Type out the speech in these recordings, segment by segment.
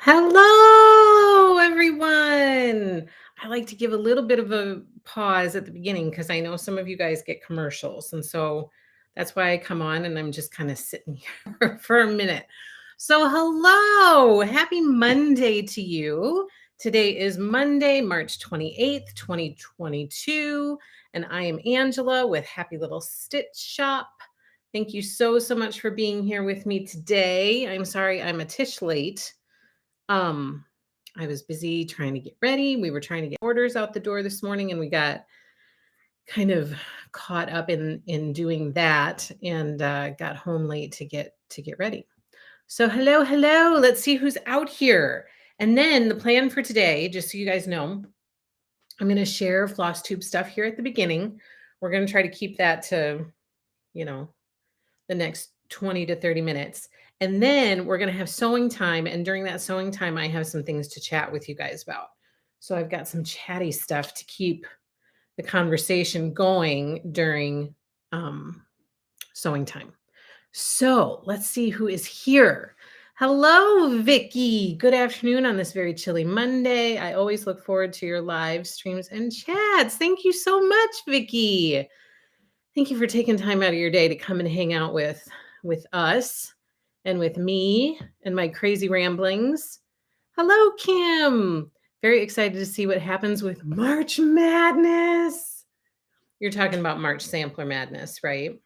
Hello, everyone. I like to give a little bit of a pause at the beginning because I know some of you guys get commercials. And so that's why I come on and I'm just kind of sitting here for a minute. So, hello, happy Monday to you. Today is Monday, March 28th, 2022. And I am Angela with Happy Little Stitch Shop. Thank you so much for being here with me today. I'm sorry I'm a tish late. um, I was busy trying to get ready. We were trying to get orders out the door this morning and we got kind of caught up in doing that and got home late to get ready. So hello. Let's see who's out here. And then the plan for today, just so you guys know, I'm going to share Flosstube stuff here at the beginning. We're going to try to keep that to, you know, the next 20 to 30 minutes. And then we're going to have sewing time. And during that sewing time, I have some things to chat with you guys about. So I've got some chatty stuff to keep the conversation going during sewing time. So let's see who is here. Hello, Vicky. Good afternoon on this very chilly Monday. I always look forward to your live streams and chats. Thank you so much, Vicky. Thank you for taking time out of your day to come and hang out with us and with me and my crazy ramblings. Hello, Kim. Very excited to see what happens with March Madness. You're talking about March Sampler Madness, right?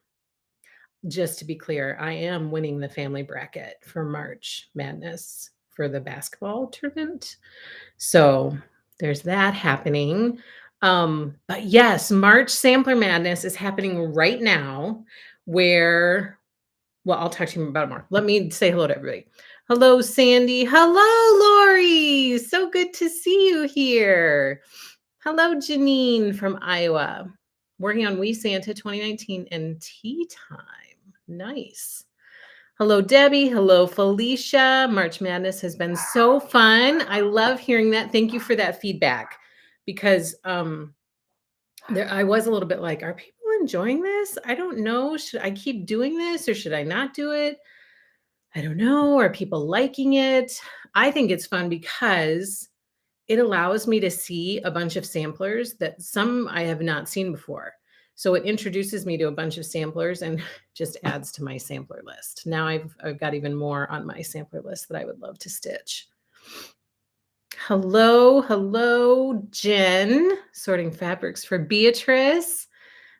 Just to be clear, I am winning the family bracket for March Madness for the basketball tournament. So there's that happening. But yes, March Sampler Madness is happening right now where, well, I'll talk to you about it more. Let me say hello to everybody. Hello, Sandy. Hello, Lori. So good to see you here. Hello, Janine from Iowa. Working on We Santa 2019 and tea time. Nice. Hello, Debbie. Hello, Felicia. March Madness has been so fun. I love hearing that. Thank you for that feedback because I was a little bit like, are people enjoying this? I don't know. Should I keep doing this or should I not do it? I don't know. Are people liking it? I think it's fun because it allows me to see a bunch of samplers that some I have not seen before. So it introduces me to a bunch of samplers and just adds to my sampler list. Now I've got even more on my sampler list that I would love to stitch. Hello, Jen, sorting fabrics for Beatrice.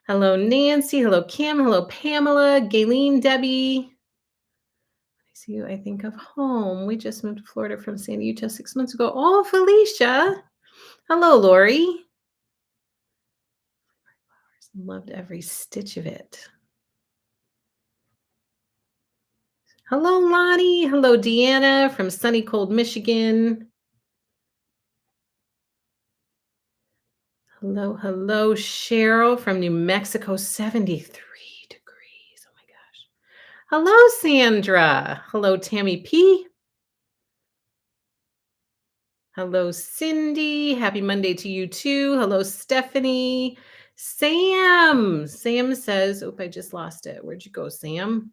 Hello, Nancy. Hello, Kim. Hello, Pamela, Gayleen, Debbie. I see you, I think of home. We just moved to Florida from San Diego 6 months ago. Oh, Felicia. Hello, Lori. Loved every stitch of it. Hello, Lonnie. Hello, Deanna from sunny, cold Michigan. Hello, Cheryl from New Mexico, 73 degrees. Oh my gosh. Hello, Sandra. Hello, Tammy P. Hello, Cindy. Happy Monday to you too. Hello, Stephanie. Sam. Sam says, oh, I just lost it. Where'd you go, Sam?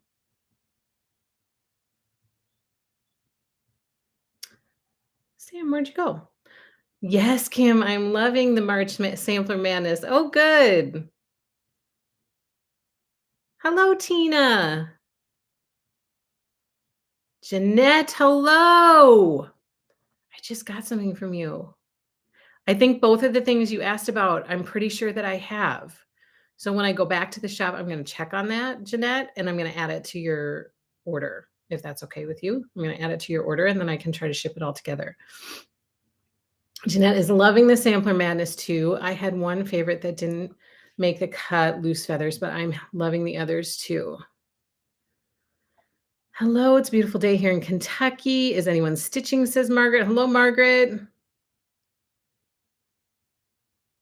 Sam, where'd you go? Yes, Kim, I'm loving the March Sampler Madness. Oh, good. Hello, Tina. Jeanette, hello. I just got something from you. I think both of the things you asked about, I'm pretty sure that I have. So when I go back to the shop, I'm going to check on that, Jeanette, and I'm going to add it to your order, if that's okay with you. I'm going to add it to your order, and then I can try to ship it all together. Jeanette is loving the Sampler Madness too. I had one favorite that didn't make the cut, Loose Feathers, but I'm loving the others too. Hello, it's a beautiful day here in Kentucky. Is anyone stitching, says Margaret. Hello, Margaret.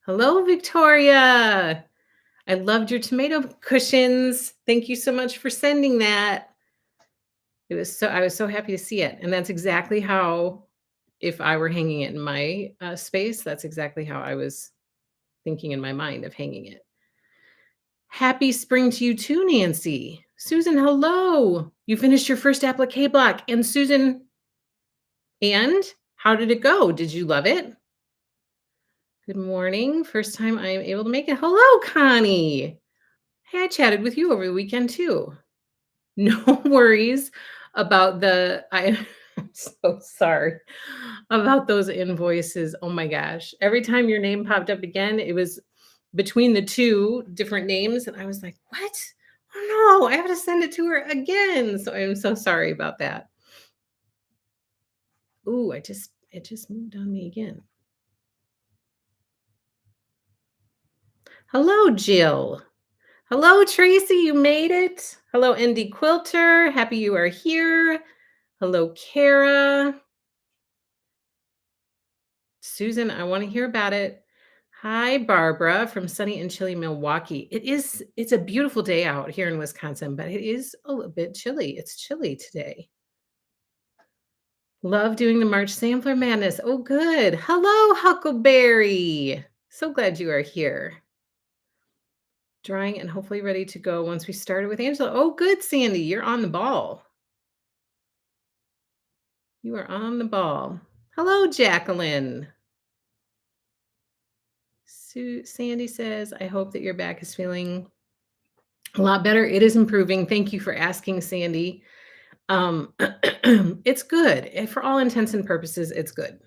Hello, Victoria. I loved your tomato cushions. Thank you so much for sending that. I was so happy to see it. And that's exactly how, if I were hanging it in my space, that's exactly how I was thinking in my mind of hanging it. Happy spring to you too, Nancy. Susan, hello. You finished your first applique block. And Susan, And how did it go? Did you love it? Good morning. First time I am able to make it. Hello, Connie. Hey, I chatted with you over the weekend too. No worries about I'm so sorry about those invoices. Oh my gosh. Every time your name popped up again, it was between the two different names. And I was like, what? Oh no, I have to send it to her again. So I'm so sorry about that. Ooh, it just moved on me again. Hello, Jill. Hello, Tracy. You made it. Hello, Indy Quilter. Happy you are here. Hello, Kara. Susan, I want to hear about it. Hi, Barbara from sunny and chilly Milwaukee. It's a beautiful day out here in Wisconsin, but it is a little bit chilly. It's chilly today. Love doing the March Sampler Madness. Oh, good. Hello, Huckleberry. So glad you are here. Drying and hopefully ready to go once we started with Angela. Oh, good, Sandy. You're on the ball. You are on the ball. Hello, Jacqueline. Sandy says, I hope that your back is feeling a lot better. It is improving. Thank you for asking, Sandy. It's good. For all intents and purposes, it's good.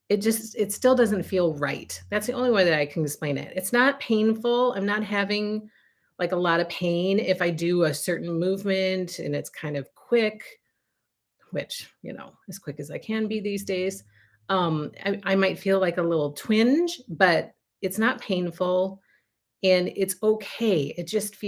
It still doesn't feel right. That's the only way that I can explain it. It's not painful. I'm not having like a lot of pain if I do a certain movement and it's kind of quick, which, as quick as I can be these days. I might feel like a little twinge, but it's not painful and it's okay. It just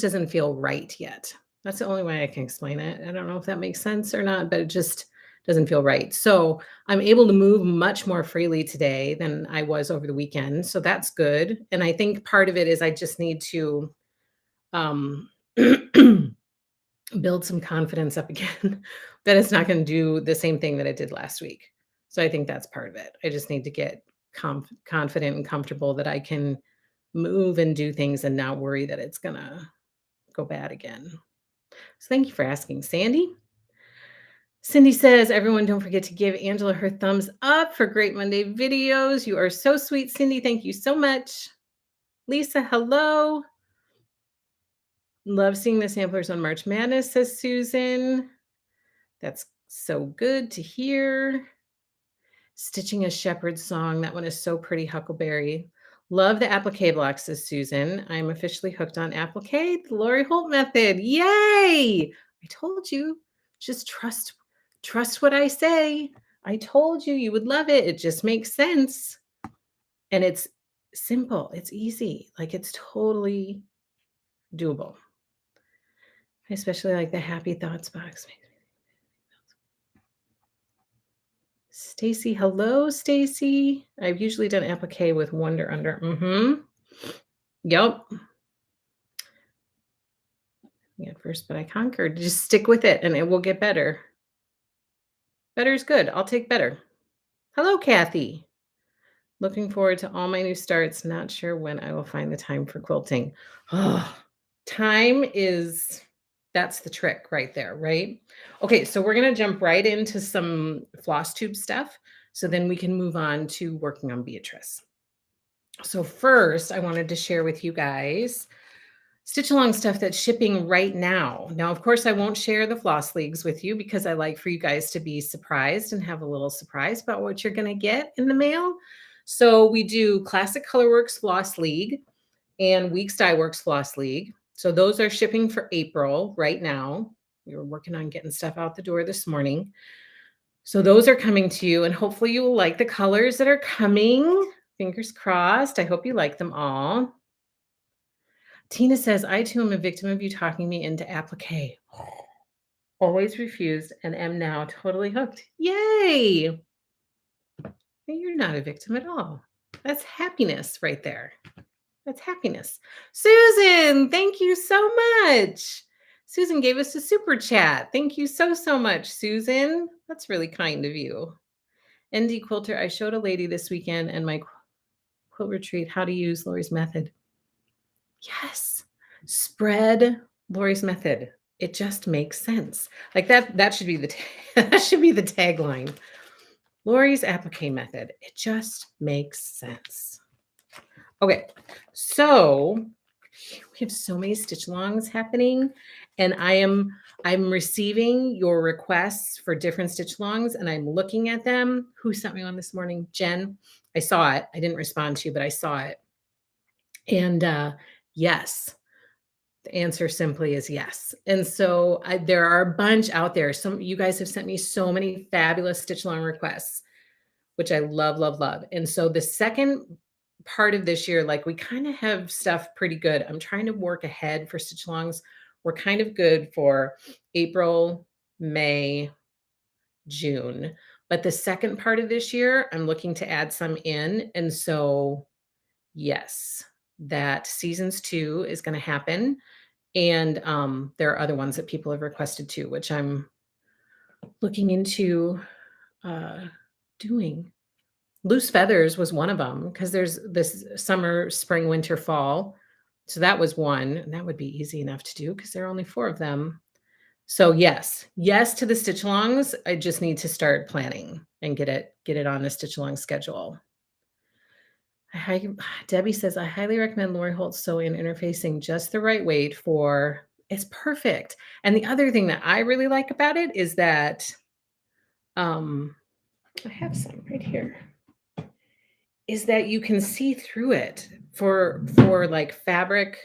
doesn't feel right yet. That's the only way I can explain it. I don't know if that makes sense or not, but it just doesn't feel right. So I'm able to move much more freely today than I was over the weekend. So that's good. And I think part of it is I just need to um, build some confidence up again that it's not going to do the same thing that it did last week. So I think that's part of it. I just need to get confident and comfortable that I can move and do things and not worry that it's going to go bad again. So thank you for asking, Sandy. Cindy says, everyone, don't forget to give Angela her thumbs up for Great Monday videos. You are so sweet, Cindy. Thank you so much. Lisa, hello. Love seeing the samplers on March Madness, says Susan. That's so good to hear. Stitching a Shepherd song. That one is so pretty, Huckleberry. Love the applique blocks, says Susan. I'm officially hooked on applique, the Lori Holt method. Yay! I told you. Just trust what I say. I told you you would love it. It just makes sense. And it's simple. It's easy. Like it's totally doable. I especially like the happy thoughts box. Stacy, hello, Stacy. I've usually done applique with Wonder Under. Yep. Yeah, first, but I conquered. Just stick with it and it will get better. Better is good. I'll take better. Hello, Kathy. Looking forward to all my new starts. Not sure when I will find the time for quilting. Oh, that's the trick right there, right? Okay, so we're going to jump right into some Flosstube stuff. So then we can move on to working on Beatrice. So first, I wanted to share with you guys stitch along stuff that's shipping right now. Now, of course, I won't share the floss leagues with you because I like for you guys to be surprised and have a little surprise about what you're going to get in the mail. So we do Classic Colorworks Floss League and Weeks Dye Works Floss League. So those are shipping for April right now. We were working on getting stuff out the door this morning. So those are coming to you and hopefully you will like the colors that are coming. Fingers crossed. I hope you like them all. Tina says, I too am a victim of you talking me into applique. Always refused and am now totally hooked. Yay! You're not a victim at all. That's happiness right there. That's happiness. Susan, thank you so much. Susan gave us a super chat. Thank you so, so much, Susan. That's really kind of you. ND Quilter, I showed a lady this weekend and my quilt retreat how to use Lori's method. Yes. Spread Lori's method. It just makes sense. Like that should be the that should be the tagline. Lori's applique method. It just makes sense. Okay, so we have so many stitch alongs happening, and I'm receiving your requests for different stitch alongs, and I'm looking at them. Who sent me one this morning? Jen. I saw it. I didn't respond to you, but I saw it. And yes, the answer simply is yes. And so there are a bunch out there. Some you guys have sent me so many fabulous stitch along requests, which I love, love, love. And so the second part of this year, like we kind of have stuff pretty good. I'm trying to work ahead for stitch alongs. We're kind of good for April, May, June. But the second part of this year, I'm looking to add some in. And so, yes, that seasons 2 is going to happen. And there are other ones that people have requested too, which I'm looking into doing. Loose feathers was one of them because there's this summer, spring, winter, fall. So that was one. And that would be easy enough to do because there are only 4 of them. So yes, yes to the stitch alongs. I just need to start planning and get it on the stitch along schedule. Debbie says, I highly recommend Lori Holt's sewing and interfacing just the right weight for it's perfect. And the other thing that I really like about it is that I have some right here. Is that you can see through it for like fabric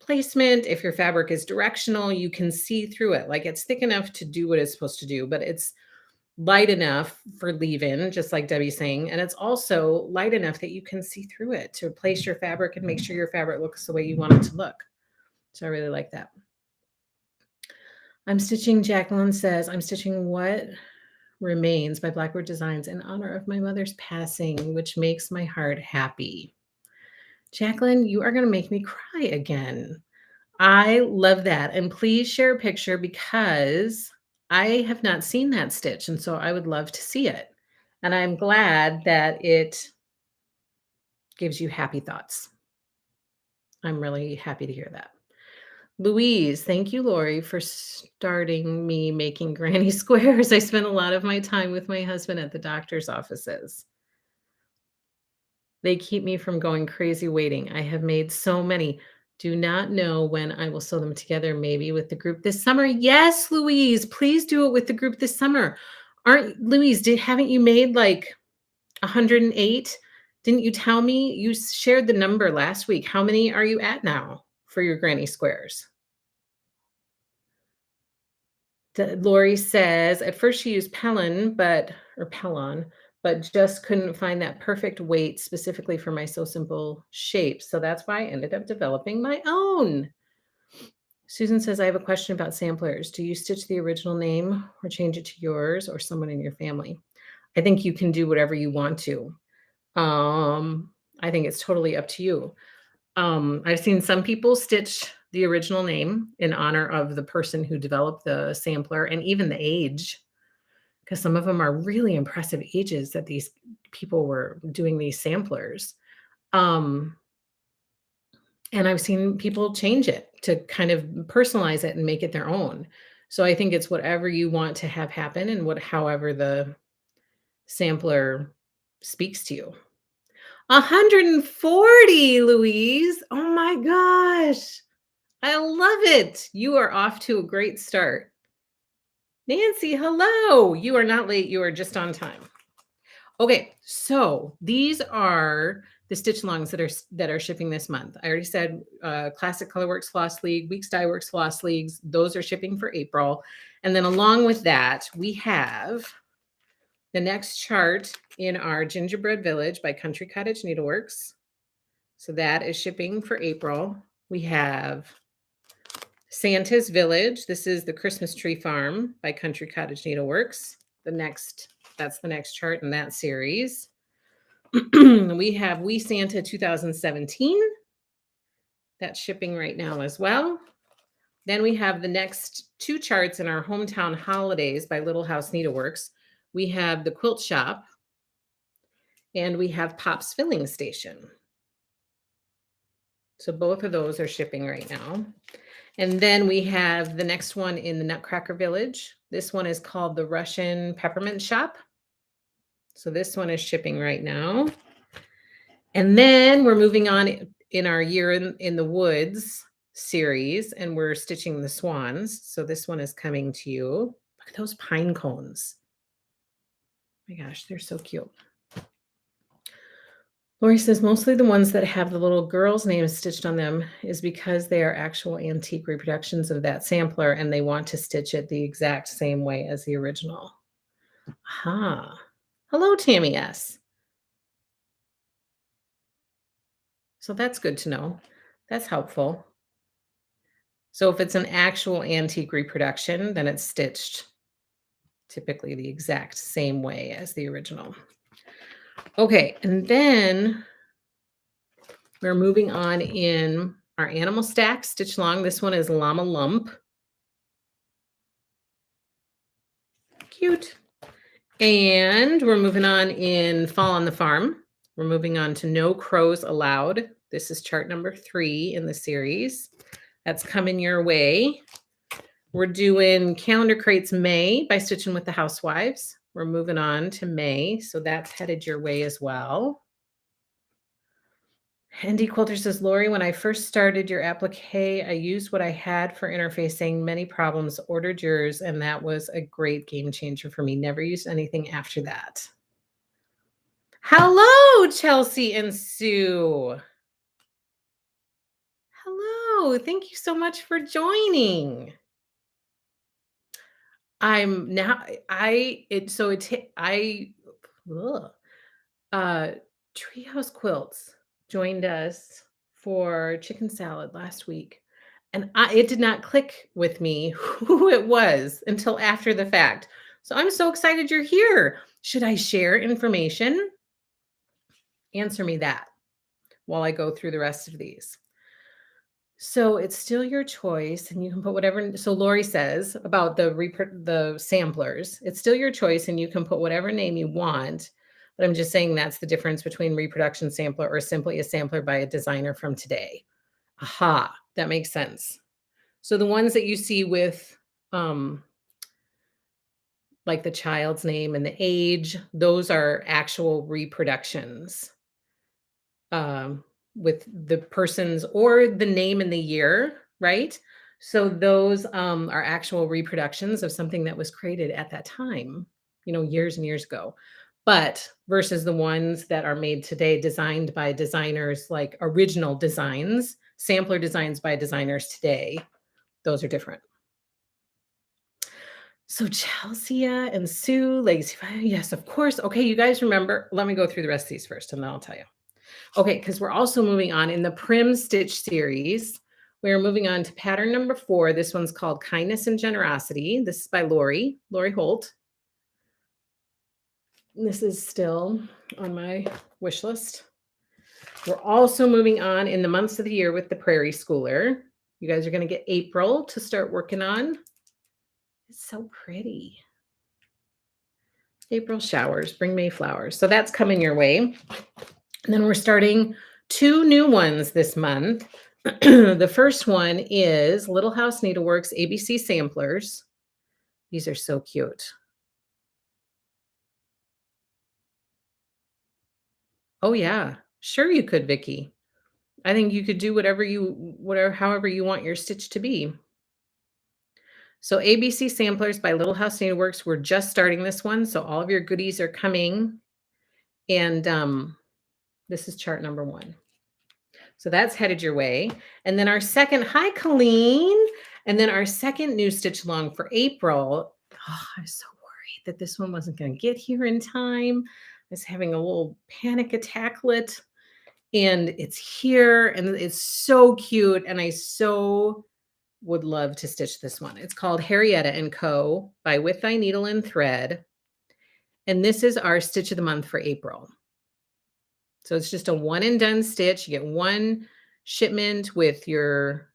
placement. If your fabric is directional, you can see through it. Like it's thick enough to do what it's supposed to do, but it's light enough for leave-in, just like Debbie's saying, and it's also light enough that you can see through it to place your fabric and make sure your fabric looks the way you want it to look. So I really like that. Jacqueline says, I'm stitching What Remains by Blackbird Designs in honor of my mother's passing, which makes my heart happy. Jacqueline, you are going to make me cry again. I love that. And please share a picture because I have not seen that stitch. And so I would love to see it. And I'm glad that it gives you happy thoughts. I'm really happy to hear that. Louise, thank you, Lori, for starting me making granny squares. I spent a lot of my time with my husband at the doctor's offices. They keep me from going crazy waiting. I have made so many. Do not know when I will sew them together, maybe with the group this summer. Yes, Louise, please do it with the group this summer. Haven't you made like 108? Didn't you tell me? You shared the number last week. How many are you at now for your granny squares? Lori says, at first she used Pellon, but just couldn't find that perfect weight specifically for my So Simple shape. So that's why I ended up developing my own. Susan says, I have a question about samplers. Do you stitch the original name or change it to yours or someone in your family? I think you can do whatever you want to. I think it's totally up to you. I've seen some people stitch the original name in honor of the person who developed the sampler and even the age, because some of them are really impressive ages that these people were doing these samplers. And I've seen people change it to kind of personalize it and make it their own. So I think it's whatever you want to have happen and however the sampler speaks to you. 140, Louise. Oh my gosh. I love it. You are off to a great start. Nancy, hello. You are not late. You are just on time. Okay, so these are the stitch alongs that are shipping this month. I already said Classic Colorworks Floss League, Weeks Dye Works Floss Leagues. Those are shipping for April. And then along with that, we have the next chart in our Gingerbread Village by Country Cottage Needleworks. So that is shipping for April. We have Santa's Village. This is the Christmas Tree Farm by Country Cottage Needleworks. That's the next chart in that series. We have We Santa 2017. That's shipping right now as well. Then we have the next 2 charts in our Hometown Holidays by Little House Needleworks. We have the Quilt Shop and we have Pop's Filling Station. So both of those are shipping right now. And then we have the next one in the Nutcracker Village. This one is called the Russian Peppermint Shop. So this one is shipping right now. And then we're moving on in our Year in the Woods series, and we're stitching the Swans. So this one is coming to you. Look at those pine cones. Oh my gosh, they're so cute. Lori says mostly the ones that have the little girl's name stitched on them is because they are actual antique reproductions of that sampler and they want to stitch it the exact same way as the original. Aha. Hello, Tammy S. So that's good to know. That's helpful. So if it's an actual antique reproduction, then it's stitched typically the exact same way as the original. Okay, and then we're moving on in our animal stack stitch long. This one is Llama Lump. Cute. And we're moving on in Fall on the Farm. We're moving on to No Crows Allowed. This is chart number 3 in the series. That's coming your way. We're doing Calendar Crates May by Stitching with the Housewives. We're moving on to May, so that's headed your way as well. Andy Quilter says, Lori, when I first started your applique, I used what I had for interfacing, many problems, ordered yours, and that was a great game changer for me. Never used anything after that. Hello, Chelsea and Sue. Hello, thank you so much for joining. I'm now, I, it, so it's, ugh. Treehouse Quilts joined us for chicken salad last week, and it did not click with me who it was until after the fact. So I'm so excited you're here. Should I share information? Answer me that while I go through the rest of these. So it's still your choice, and you can put whatever. So Lori says about the samplers, it's still your choice, and you can put whatever name you want. But I'm just saying that's the difference between reproduction sampler or simply a sampler by a designer from today. Aha, that makes sense. So the ones that you see with like the child's name and the age, those are actual reproductions with the person's or the name and the year, right? So those are actual reproductions of something that was created at that time, years and years ago. But versus the ones that are made today, designed by designers, like original designs, sampler designs by designers today, those are different. So Chelsea and Sue, Lazy Fire, yes, of course. Okay, you guys remember, let me go through the rest of these first and then I'll tell you. Okay, because we're also moving on in the Prim Stitch series. We're moving on to pattern number 4. This one's called Kindness and Generosity. This is by Lori Holt. This is still on my wish list. We're also moving on in the months of the year with the Prairie Schooler. You guys are going to get April to start working on. It's so pretty. April showers, bring May flowers. So that's coming your way. And then we're starting 2 new ones this month. The first one is Little House Needleworks ABC Samplers. These are so cute. Oh yeah, sure you could, Vicky. I think you could do however you want your stitch to be. So ABC Samplers by Little House Needleworks. We're just starting this one, so all of your goodies are coming. And this is chart number 1. So that's headed your way. And then our second, hi Colleen. And then our second new stitch along for April. Oh, I was so worried that this one wasn't going to get here in time. I was having a little panic attacklet. And it's here and it's so cute. And I so would love to stitch this one. It's called Harrietta & Co. by With Thy Needle and Thread. And this is our stitch of the month for April. So it's just a one and done stitch. You get one shipment with your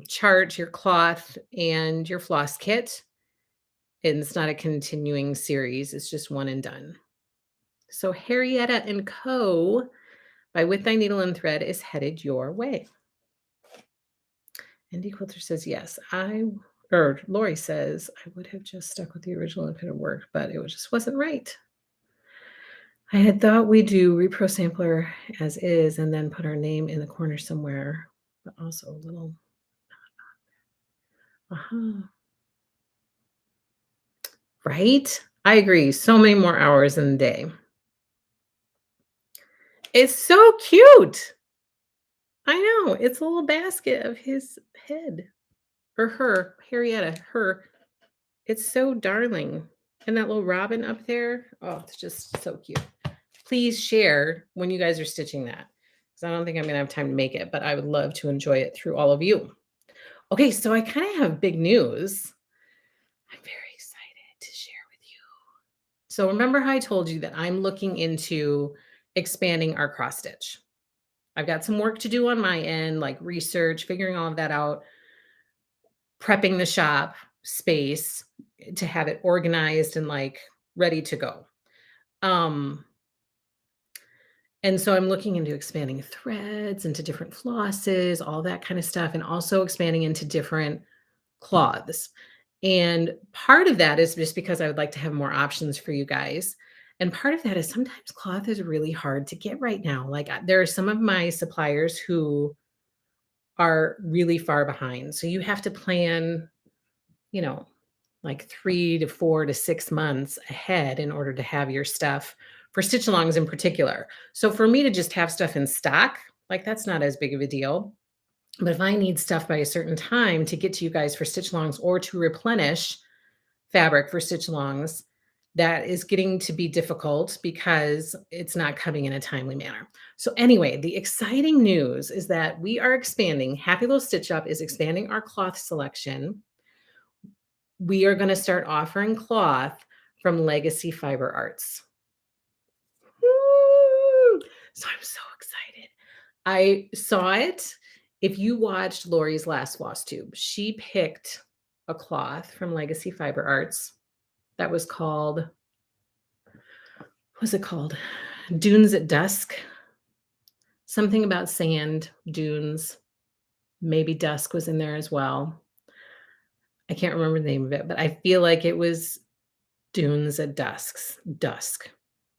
chart, your cloth, and your floss kit. And it's not a continuing series. It's just one and done. So Harrietta & Co. by With Thy Needle and Thread is headed your way. Andy Quilter says, yes, or Lori says, I would have just stuck with the original if it had worked, but it just wasn't right. I had thought we'd do repro sampler as is and then put our name in the corner somewhere, but also a little, right? I agree. So many more hours in the day. It's so cute. I know. It's a little basket of his head or her, Harrietta, her. It's so darling. And that little robin up there. Oh, it's just so cute. Please share when you guys are stitching that because I don't think I'm going to have time to make it, but I would love to enjoy it through all of you. Okay, so I kind of have big news. I'm very excited to share with you. So remember how I told you that I'm looking into expanding our cross stitch. I've got some work to do on my end, like research, figuring all of that out, prepping the shop space to have it organized and like ready to go. And so I'm looking into expanding threads into different flosses, all that kind of stuff, and also expanding into different cloths. And part of that is just because I would like to have more options for you guys. And part of that is sometimes cloth is really hard to get right now. Like there are some of my suppliers who are really far behind. So you have to plan, you know, like 3 to 4 to 6 months ahead in order to have your stuff for stitch alongs in particular. So for me to just have stuff in stock, like that's not as big of a deal. But if I need stuff by a certain time to get to you guys for stitch alongs or to replenish fabric for stitch alongs, that is getting to be difficult because it's not coming in a timely manner. So anyway, the exciting news is that we are expanding. Happy Little Stitch Up is expanding our cloth selection. We are going to start offering cloth from Legacy Fiber Arts. Woo! So I'm so excited. I saw it. If you watched Lori's last Flosstube, she picked a cloth from Legacy Fiber Arts that was called, what was it called? Dunes at Dusk. Something about sand, dunes, maybe dusk was in there as well. I can't remember the name of it, but I feel like it was Dunes at Dusk.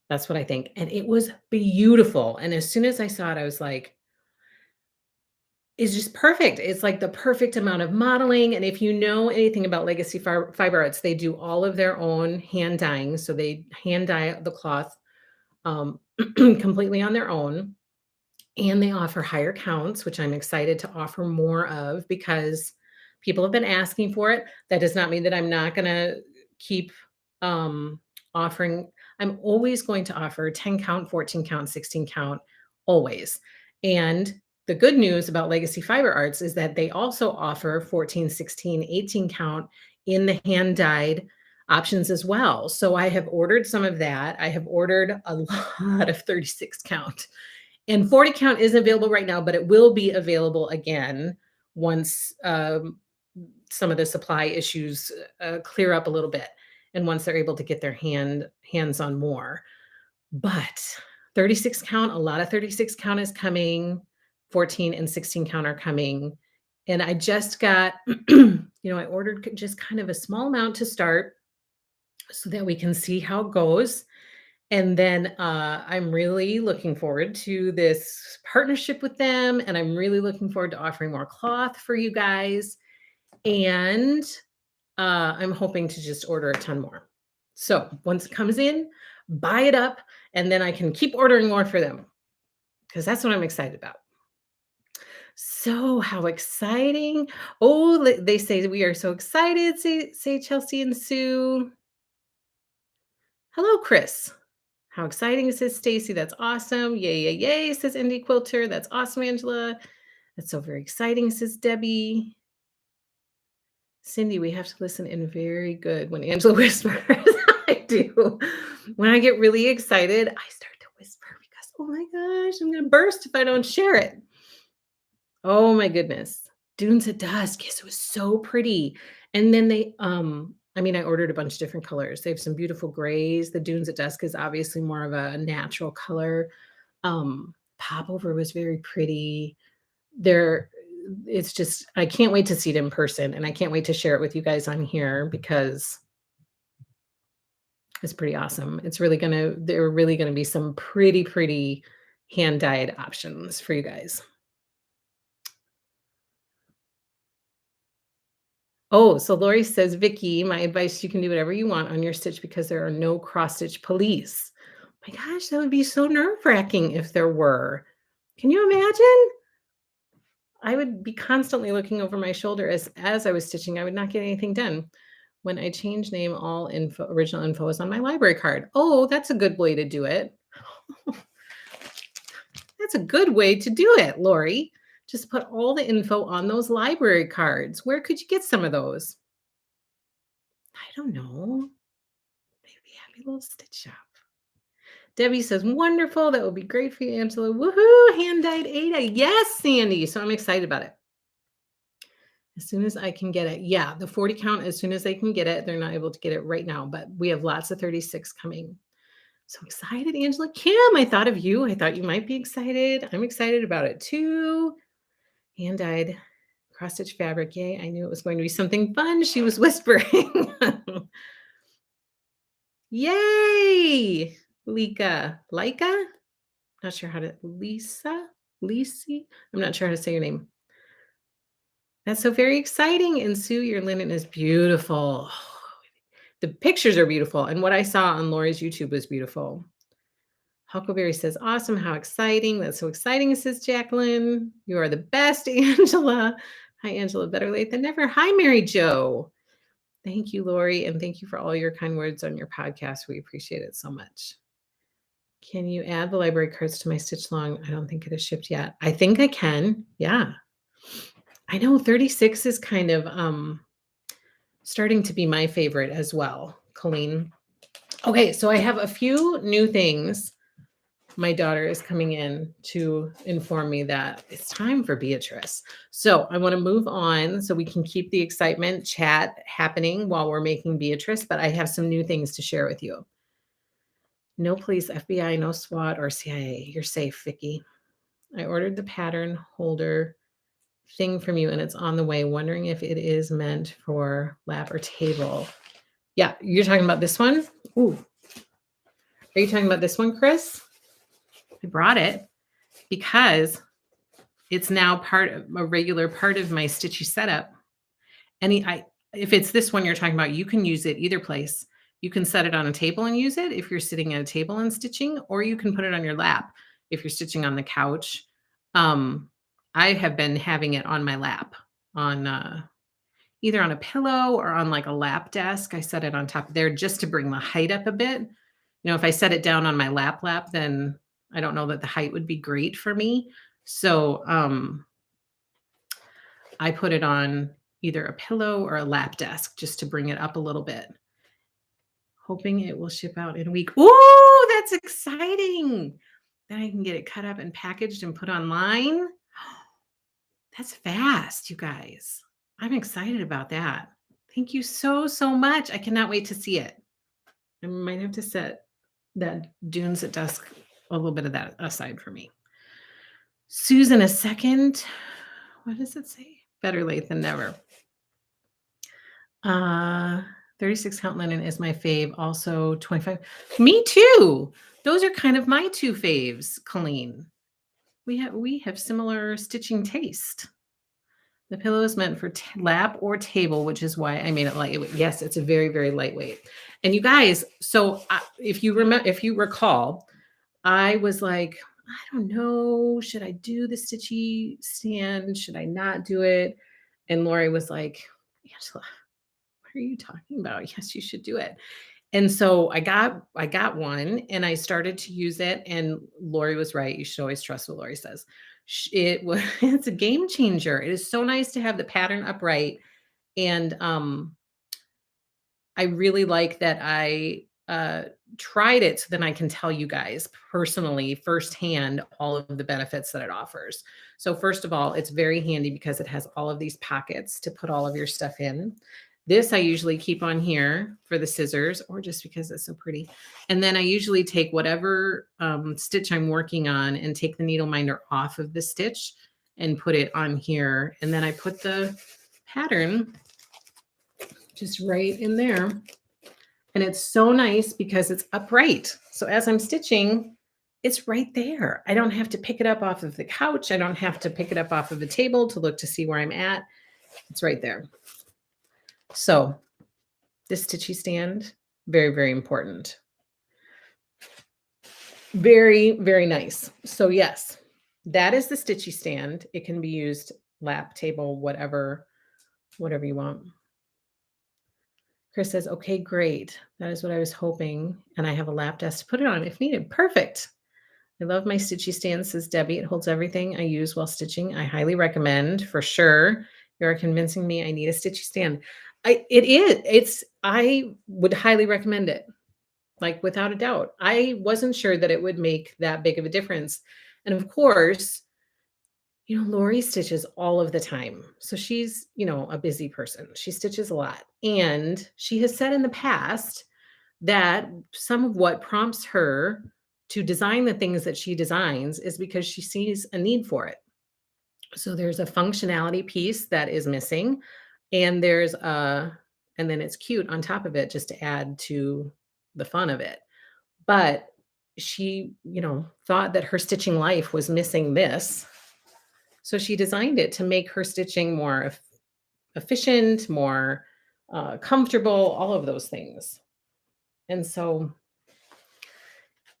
That's what I think. And it was beautiful. And as soon as I saw it, I was like, it's just perfect. It's like the perfect amount of modeling. And if you know anything about Legacy Fiber Arts, they do all of their own hand dyeing. So they hand dye the cloth completely on their own. And they offer higher counts, which I'm excited to offer more of because people have been asking for it. That does not mean that I'm not going to keep offering. I'm always going to offer 10 count, 14 count, 16 count, always. And the good news about Legacy Fiber Arts is that they also offer 14, 16, 18 count in the hand dyed options as well. So I have ordered some of that. I have ordered a lot of 36 count. And 40 count isn't available right now, but it will be available again once some of the supply issues clear up a little bit and once they're able to get their hands on more. But 36 count, a lot of 36 count is coming. 14 and 16 count are coming. And I just got, I ordered just kind of a small amount to start so that we can see how it goes. And then I'm really looking forward to this partnership with them. And I'm really looking forward to offering more cloth for you guys. And I'm hoping to just order a ton more. So once it comes in, buy it up, and then I can keep ordering more for them because that's what I'm excited about. So how exciting. Oh, they say we are so excited, say Chelsea and Sue. Hello, Chris. How exciting, says Stacy. That's awesome. Yay, yay, yay, says Indie Quilter. That's awesome, Angela. That's so very exciting, says Debbie. Cindy, we have to listen in very good when Angela whispers. I do. When I get really excited, I start to whisper because, oh my gosh, I'm going to burst if I don't share it. Oh my goodness. Dunes at Dusk. Yes, it was so pretty. And then I ordered a bunch of different colors. They have some beautiful grays. The Dunes at Dusk is obviously more of a natural color. Popover was very pretty. it's just, I can't wait to see it in person, and I can't wait to share it with you guys on here because it's pretty awesome. There are really gonna be some pretty hand-dyed options for you guys. Oh, so Lori says, "Vicky, my advice, you can do whatever you want on your stitch because there are no cross-stitch police." My gosh, that would be so nerve-wracking if there were. Can you imagine? I would be constantly looking over my shoulder as I was stitching. I would not get anything done. When I change name, all info, original info is on my library card. Oh, that's a good way to do it. That's a good way to do it, Lori. Just put all the info on those library cards. Where could you get some of those? I don't know. Maybe Happy Little Stitch Shop. Debbie says, wonderful. That will be great for you, Angela. Woohoo! Hand dyed Ada. Yes, Sandy. So I'm excited about it. As soon as I can get it. Yeah, the 40 count, as soon as they can get it. They're not able to get it right now, but we have lots of 36 coming. So excited, Angela. Kim, I thought of you. I thought you might be excited. I'm excited about it too. Hand dyed cross stitch fabric. Yay. I knew it was going to be something fun. She was whispering. Yay. Laika? Not sure how to, Lisi? I'm not sure how to say your name. That's so very exciting. And Sue, your linen is beautiful. The pictures are beautiful. And what I saw on Lori's YouTube was beautiful. Huckleberry says, awesome. How exciting. That's so exciting, says Jacqueline. You are the best, Angela. Hi, Angela. Better late than never. Hi, Mary Jo. Thank you, Lori. And thank you for all your kind words on your podcast. We appreciate it so much. Can you add the library cards to my stitch long? I don't think it is shipped yet. I think I can. Yeah. I know 36 is kind of starting to be my favorite as well, Colleen. Okay, so I have a few new things. My daughter is coming in to inform me that it's time for Beatrice. So I want to move on so we can keep the excitement chat happening while we're making Beatrice, but I have some new things to share with you. No police, FBI, no SWAT or CIA. You're safe, Vicki. I ordered the pattern holder thing from you and it's on the way. Wondering if it is meant for lap or table. Yeah, you're talking about this one? Ooh. Are you talking about this one, Chris? I brought it because it's now a regular part of my stitchy setup. And if it's this one you're talking about, you can use it either place. You can set it on a table and use it if you're sitting at a table and stitching, or you can put it on your lap if you're stitching on the couch. I have been having it on my lap on either on a pillow or on like a lap desk. I set it on top there just to bring the height up a bit. If I set it down on my lap, then I don't know that the height would be great for me. So I put it on either a pillow or a lap desk just to bring it up a little bit. Hoping it will ship out in a week. Ooh, that's exciting. Then I can get it cut up and packaged and put online. That's fast, you guys. I'm excited about that. Thank you so much. I cannot wait to see it. I might have to set that Dunes at Dusk, a little bit of that aside for me. Susan, a second. What does it say? Better late than never. 36 count linen is my fave. Also 25. Me too. Those are kind of my two faves, Colleen. We have similar stitching taste. The pillow is meant for lap or table, which is why I made it lightweight. Yes, it's a very lightweight. And you guys, so if you recall, I was like, I don't know, should I do the stitchy stand? Should I not do it? And Lori was like, Angela, what are you talking about? Yes, you should do it. And so I got one and I started to use it. And Lori was right. You should always trust what Lori says. It's a game changer. It is so nice to have the pattern upright. And I really like that I tried it so then I can tell you guys personally firsthand all of the benefits that it offers. So first of all, it's very handy because it has all of these pockets to put all of your stuff in. This I usually keep on here for the scissors or just because it's so pretty. And then I usually take whatever stitch I'm working on and take the needle minder off of the stitch and put it on here. And then I put the pattern just right in there. And it's so nice because it's upright. So as I'm stitching, it's right there. I don't have to pick it up off of the couch. I don't have to pick it up off of the table to look to see where I'm at. It's right there. So this stitchy stand, very, very important. Very, very nice. So yes, that is the stitchy stand. It can be used lap, table, whatever you want. Chris says, okay, great. That is what I was hoping. And I have a lap desk to put it on if needed. Perfect. I love my stitchy stand, says Debbie. It holds everything I use while stitching. I highly recommend, for sure. You're convincing me I need a stitchy stand. I would highly recommend it. Like without a doubt. I wasn't sure that it would make that big of a difference. And of course, Lori stitches all of the time. So she's, a busy person. She stitches a lot. And she has said in the past that some of what prompts her to design the things that she designs is because she sees a need for it. So there's a functionality piece that is missing, and and then it's cute on top of it just to add to the fun of it. But she, thought that her stitching life was missing this. So she designed it to make her stitching more efficient, more comfortable, all of those things. And so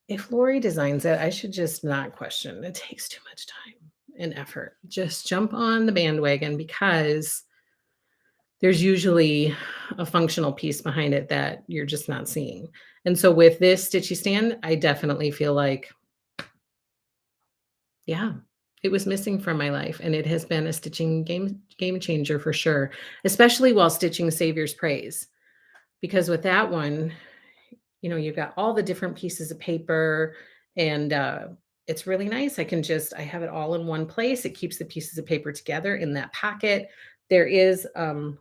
if Lori designs it, I should just not question. It takes too much time and effort. Just jump on the bandwagon because there's usually a functional piece behind it that you're just not seeing. And so with this stitchy stand, I definitely feel like, yeah, it was missing from my life. And it has been a stitching game changer for sure, especially while stitching Savior's Praise. Because with that one, you've got all the different pieces of paper and it's really nice. I have it all in one place. It keeps the pieces of paper together in that pocket. There is,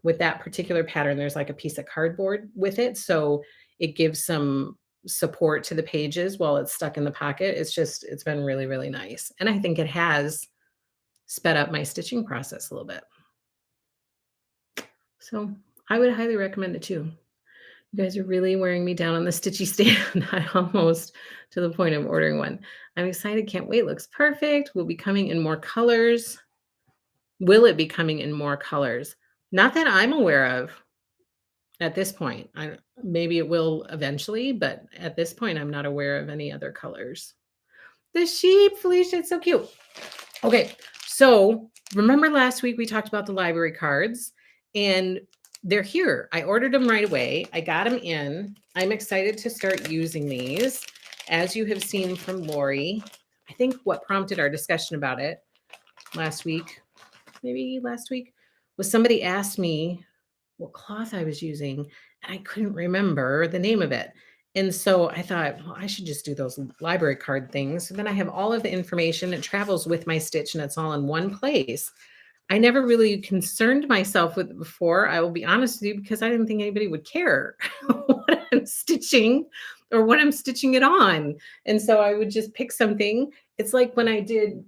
with that particular pattern, there's like a piece of cardboard with it. So it gives some support to the pages while it's stuck in the pocket. It's been really, really nice. And I think it has sped up my stitching process a little bit. So I would highly recommend it too. You guys are really wearing me down on the stitchy stand. I almost to the point of ordering one. I'm excited. Can't wait. Looks perfect. Will be coming in more colors. Will it be coming in more colors? Not that I'm aware of at this point. Maybe it will eventually, but at this point, I'm not aware of any other colors. The sheep, Felicia, it's so cute. Okay, so remember last week we talked about the library cards, and they're here. I ordered them right away. I got them in. I'm excited to start using these. As you have seen from Lori, I think what prompted our discussion about it last week, was somebody asked me what cloth I was using, and I couldn't remember the name of it. And so I thought, well, I should just do those library card things. So then I have all of the information. It travels with my stitch and it's all in one place. I never really concerned myself with it before. I will be honest with you, because I didn't think anybody would care what I'm stitching or what I'm stitching it on. And so I would just pick something. It's like when I did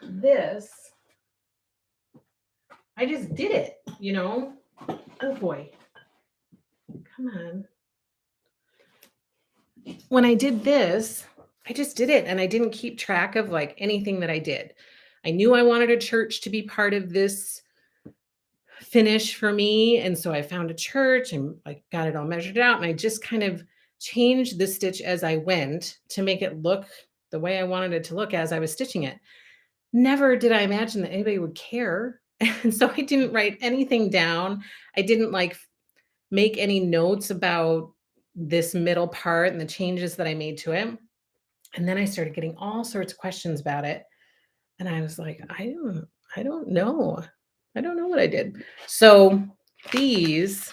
this, I just did it, Oh boy. Come on. When I did this, I just did it and I didn't keep track of like anything that I did. I knew I wanted a church to be part of this finish for me. And so I found a church and I got it all measured out, and I just kind of changed the stitch as I went to make it look the way I wanted it to look as I was stitching it. Never did I imagine that anybody would care. And so I didn't write anything down. I didn't make any notes about this middle part and the changes that I made to it. And then I started getting all sorts of questions about it. And I was like, I don't know. I don't know what I did. So these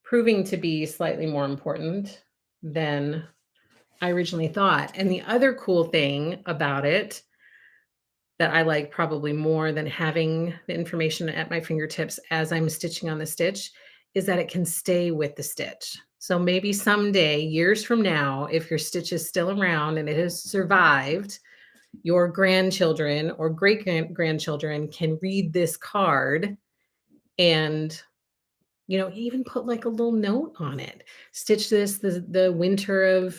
proving to be slightly more important than I originally thought. And the other cool thing about it that I like probably more than having the information at my fingertips as I'm stitching on the stitch is that it can stay with the stitch. So maybe someday, years from now, if your stitch is still around and it has survived, your grandchildren or great grandchildren can read this card and even put like a little note on it. Stitch this the winter of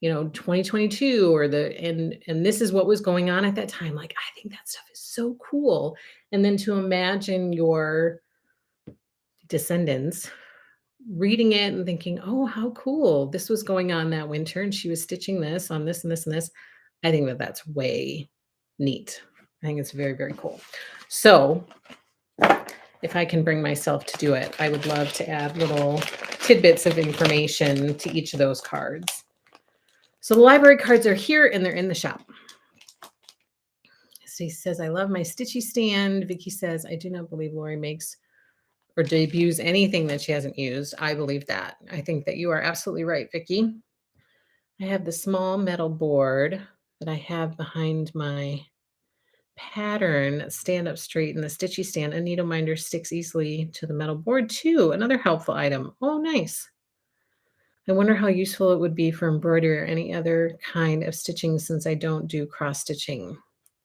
2022 or and this is what was going on at that time. Like I think that stuff is so cool. And then to imagine your descendants reading it and thinking, "Oh, how cool. This was going on that winter and she was stitching this on this and this and this." I think that that's way neat. I think it's very, very cool. So, if I can bring myself to do it, I would love to add little tidbits of information to each of those cards. So the library cards are here and they're in the shop. So he says, "I love my stitchy stand." Vicky says, "I do not believe Lori makes or debuts anything that she hasn't used." I believe that. I think that you are absolutely right, Vicky. I have the small metal board that I have behind my pattern stand up straight in the stitchy stand. A needle minder sticks easily to the metal board too. Another helpful item. Oh, nice. I wonder how useful it would be for embroidery or any other kind of stitching since I don't do cross stitching.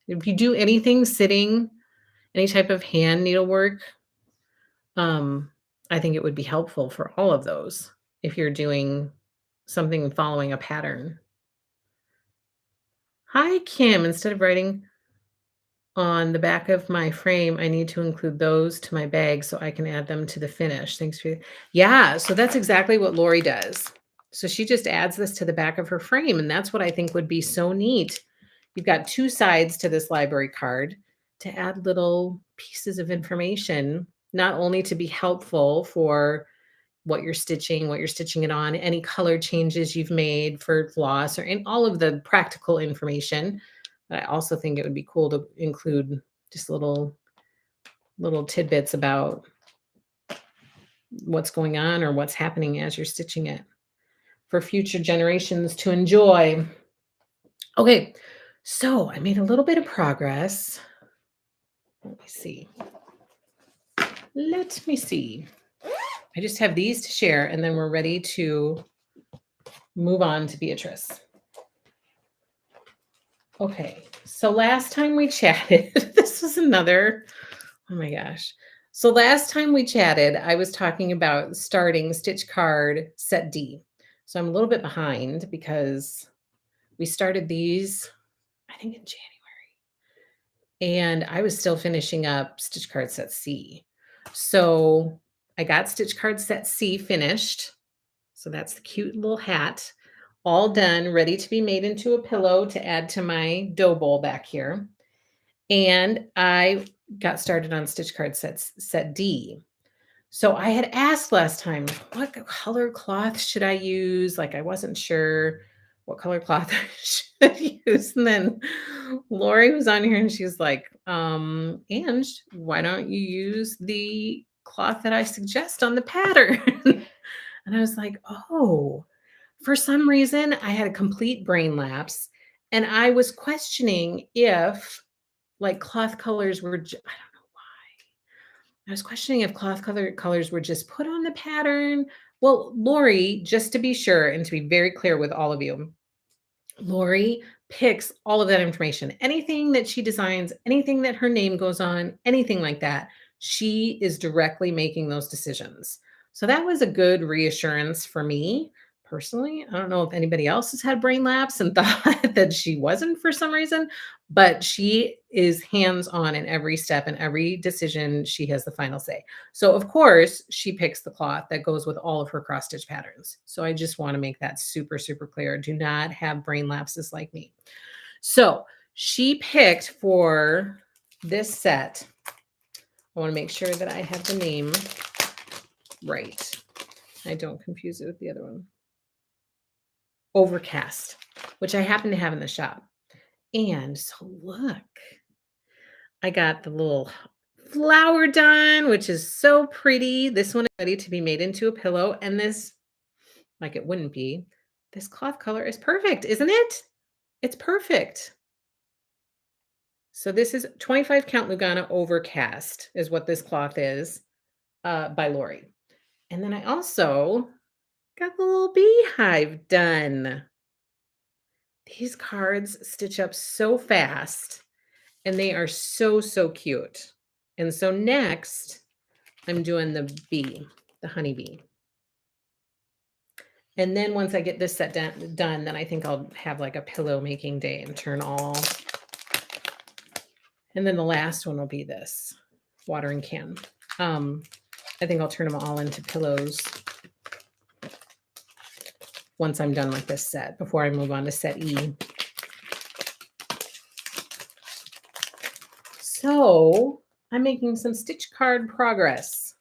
If you do anything sitting, any type of hand needlework, um, I think it would be helpful for all of those if you're doing something following a pattern. Hi, Kim. Instead of writing on the back of my frame, I need to include those to my bag so I can add them to the finish. Thanks for yeah, so that's exactly what Lori does. So she just adds this to the back of her frame, and that's what I think would be so neat. You've got two sides to this library card to add little pieces of information, not only to be helpful for what you're stitching it on, any color changes you've made for floss or in all of the practical information. But I also think it would be cool to include just little tidbits about what's going on or what's happening as you're stitching it for future generations to enjoy. Okay, so I made a little bit of progress. Let me see. Let me see. I just have these to share, and then we're ready to move on to Beatrice. Okay, so last time we chatted, this was another, oh my gosh. So last time we chatted, I was talking about starting Stitch Card Set D. So I'm a little bit behind because we started these, I think in January, and I was still finishing up Stitch Card Set C. So I got Stitch Card Set C finished. So that's the cute little hat, all done, ready to be made into a pillow to add to my dough bowl back here. And I got started on Stitch Card set D. So I had asked last time, what color cloth should I use? Like I wasn't sure what color cloth I should use. And then Lori was on here and she's like, Ange, why don't you use the cloth that I suggest on the pattern? And I was like, oh, for some reason I had a complete brain lapse and I was questioning if like cloth colors were, I don't know why. I was questioning if colors were just put on the pattern. Well, Lori, just to be sure and to be very clear with all of you, Lori picks all of that information. Anything that she designs, anything that her name goes on, anything like that, she is directly making those decisions. So that was a good reassurance for me personally. I don't know if anybody else has had brain lapse and thought that she wasn't for some reason, but she is hands on in every step and every decision. She has the final say. So, of course, she picks the cloth that goes with all of her cross stitch patterns. So, I just want to make that super, super clear. Do not have brain lapses like me. So, she picked for this set. I want to make sure that I have the name right. I don't confuse it with the other one. Overcast, which I happen to have in the shop. And so, look, I got the little flower done, which is so pretty. This one is ready to be made into a pillow. And this, like it wouldn't be, this cloth color is perfect, isn't it? It's perfect. So this is 25 count Lugana Overcast is what this cloth is by Lori. And then I also Got the little beehive done. These cards stitch up so fast and they are so, so cute. And so next, I'm doing the bee, the honeybee. And then once I get this set done, then I think I'll have like a pillow making day and turn all. And then the last one will be this watering can. I think I'll turn them all into pillows once I'm done with this set before I move on to set E. So I'm making some stitch card progress.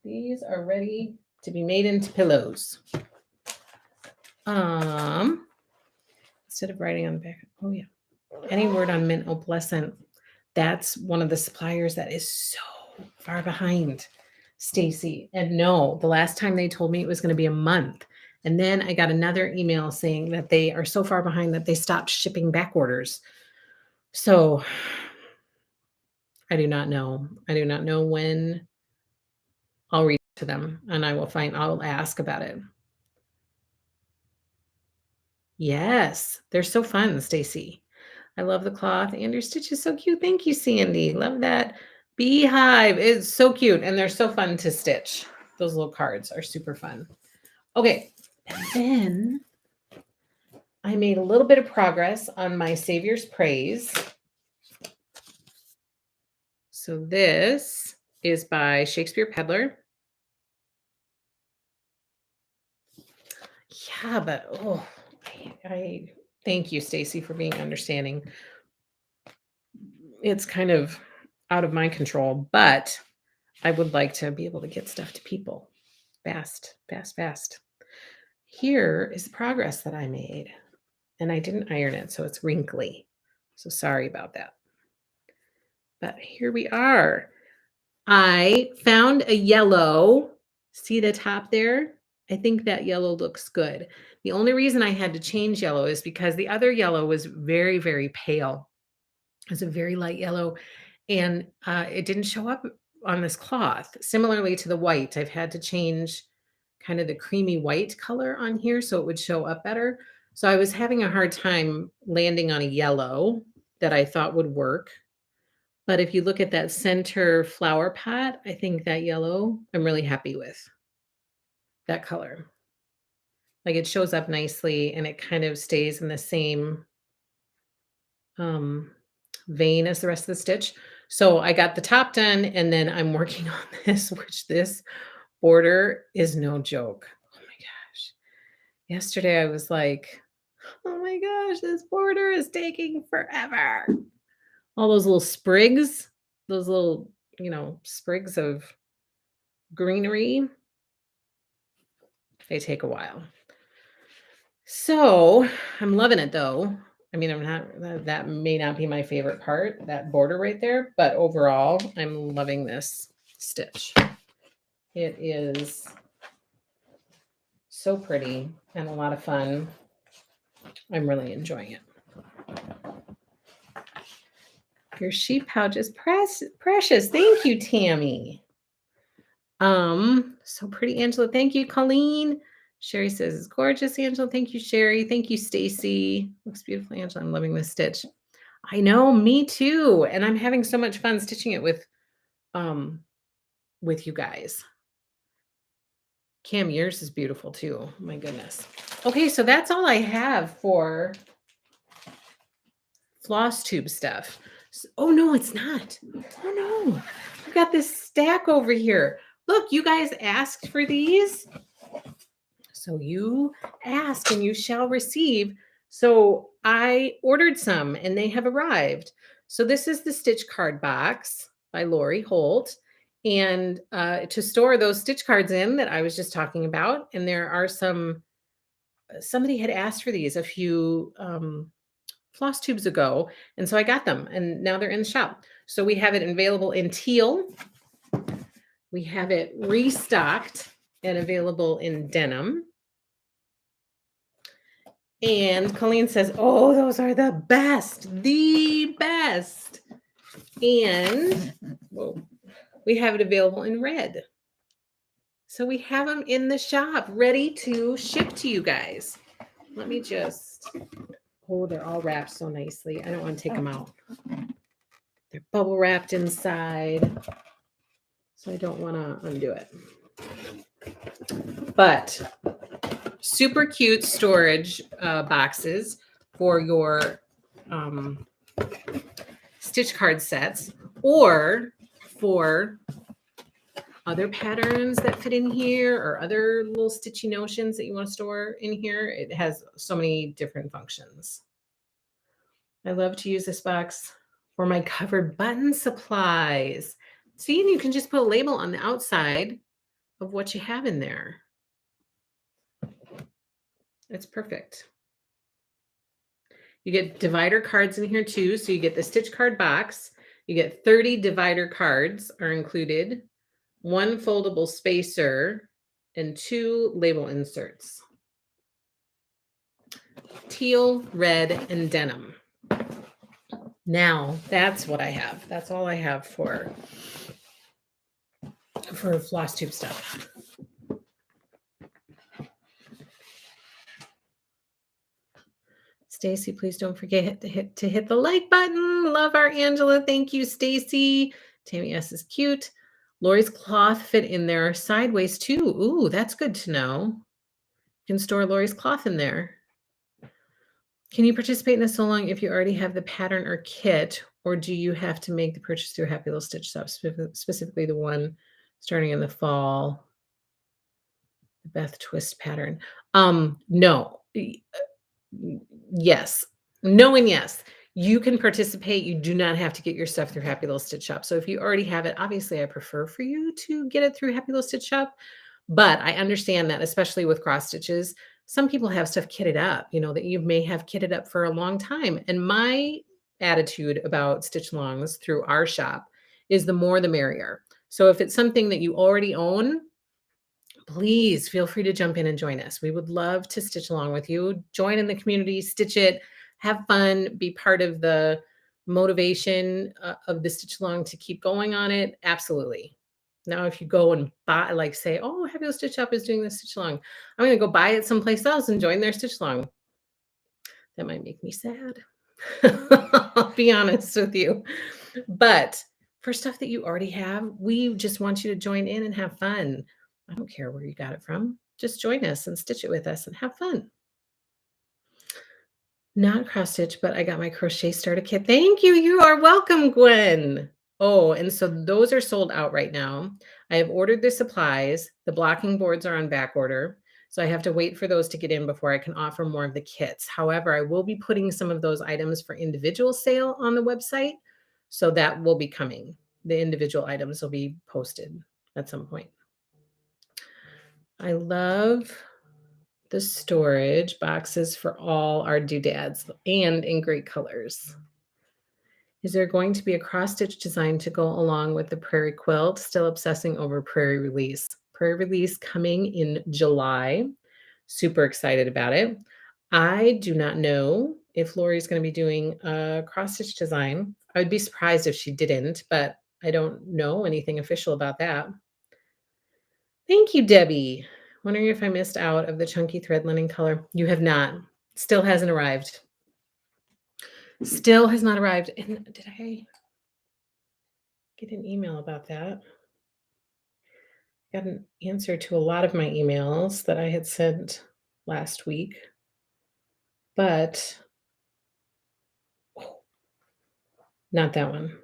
These are ready to be made into pillows. Instead of writing on the back, oh yeah, any word on mint opalescent. That's one of the suppliers that is so far behind, Stacy. And no, the last time they told me it was going to be a month. And then I got another email saying that they are so far behind that they stopped shipping back orders. So I do not know. I do not know when I'll reach to them and I'll ask about it. Yes, they're so fun, Stacy. I love the cloth and your stitch is so cute. Thank you, Sandy. Love that. Beehive is so cute and they're so fun to stitch. Those little cards are super fun. Okay, and then I made a little bit of progress on my Savior's Praise. So this is by Shakespeare Peddler. Yeah, but I thank you, Stacy, for being understanding. It's kind of out of my control, but I would like to be able to get stuff to people fast, fast, fast. Here is the progress that I made, and I didn't iron it, so it's wrinkly. So sorry about that. But here we are. I found a yellow. See the top there? I think that yellow looks good. The only reason I had to change yellow is because the other yellow was very, very pale. It was a very light yellow, and it didn't show up on this cloth. Similarly to the white, I've had to change kind of the creamy white color on here so it would show up better. So I was having a hard time landing on a yellow that I thought would work. But if you look at that center flower pot, I think that yellow, I'm really happy with that color. Like it shows up nicely and it kind of stays in the same vein as the rest of the stitch. So I got the top done and then I'm working on this, which this border is no joke. Oh my gosh. Yesterday I was like, oh my gosh, this border is taking forever. All those little sprigs, those little, sprigs of greenery, they take a while. So I'm loving it though. I mean, that may not be my favorite part, that border right there, but overall, I'm loving this stitch. It is so pretty and a lot of fun. I'm really enjoying it. Your sheep pouch is precious. Thank you, Tammy. So pretty, Angela. Thank you, Colleen. Sherry says it's gorgeous, Angela. Thank you, Sherry. Thank you, Stacy. Looks beautiful, Angela. I'm loving this stitch. I know, me too. And I'm having so much fun stitching it with you guys. Cam, yours is beautiful too. Oh, my goodness. Okay, so that's all I have for Flosstube stuff. Oh no, it's not. Oh no. I've got this stack over here. Look, you guys asked for these. So you ask and you shall receive. So I ordered some and they have arrived. So this is the stitch card box by Lori Holt. And to store those stitch cards in that I was just talking about. And there are somebody had asked for these a few Flosstubes ago. And so I got them and now they're in the shop. So we have it available in teal. We have it restocked and available in denim. And Colleen says, oh, those are the best. And we have it available in red. So we have them in the shop ready to ship to you guys. Let me just, oh, they're all wrapped so nicely. I don't want to take them out. They're bubble wrapped inside. So I don't want to undo it. But super cute storage boxes for your stitch card sets, or for other patterns that fit in here, or other little stitchy notions that you want to store in here. It has so many different functions. I love to use this box for my covered button supplies. See, and you can just put a label on the outside of what you have in there. It's perfect. You get divider cards in here too. So you get the stitch card box. You get 30 divider cards are included, 1 foldable spacer, and 2 label inserts. Teal, red, and denim. Now, that's what I have. That's all I have for Flosstube stuff. Stacy, please don't forget to hit the like button. Love our Angela. Thank you, Stacy. Tammy S is cute. Lori's cloth fit in there sideways too. Ooh, that's good to know. You can store Lori's cloth in there. Can you participate in a sew along if you already have the pattern or kit, or do you have to make the purchase through Happy Little Stitch Shop, specifically the one starting in the fall, the Beth Twist pattern? No. Yes. No and yes. You can participate. You do not have to get your stuff through Happy Little Stitch Shop. So if you already have it, obviously I prefer for you to get it through Happy Little Stitch Shop. But I understand that, especially with cross stitches, some people have stuff kitted up, that you may have kitted up for a long time. And my attitude about stitch alongs through our shop is the more the merrier. So if it's something that you already own, please feel free to jump in and join us. We would love to stitch along with you. Join in the community, stitch it, have fun, be part of the motivation of the stitch along to keep going on it. Absolutely. Now, if you go and buy, like say, oh, Happy Little Stitch Shop is doing this stitch along, I'm going to go buy it someplace else and join their stitch along. That might make me sad. I'll be honest with you. But for stuff that you already have, we just want you to join in and have fun. I don't care where you got it from. Just join us and stitch it with us and have fun. Not cross stitch, but I got my crochet starter kit. Thank you. You are welcome, Gwen. Oh, and so those are sold out right now. I have ordered the supplies. The blocking boards are on back order. So I have to wait for those to get in before I can offer more of the kits. However, I will be putting some of those items for individual sale on the website. So that will be coming. The individual items will be posted at some point. I love the storage boxes for all our doodads and in great colors. Is there going to be a cross stitch design to go along with the prairie quilt? Still obsessing over prairie release. Prairie release coming in July. Super excited about it. I do not know if Lori's going to be doing a cross stitch design. I would be surprised if she didn't, but I don't know anything official about that. Thank you, Debbie. Wondering if I missed out of the chunky thread linen color. You have not. Still hasn't arrived. Still has not arrived. And did I get an email about that? Got an answer to a lot of my emails that I had sent last week. But not that one.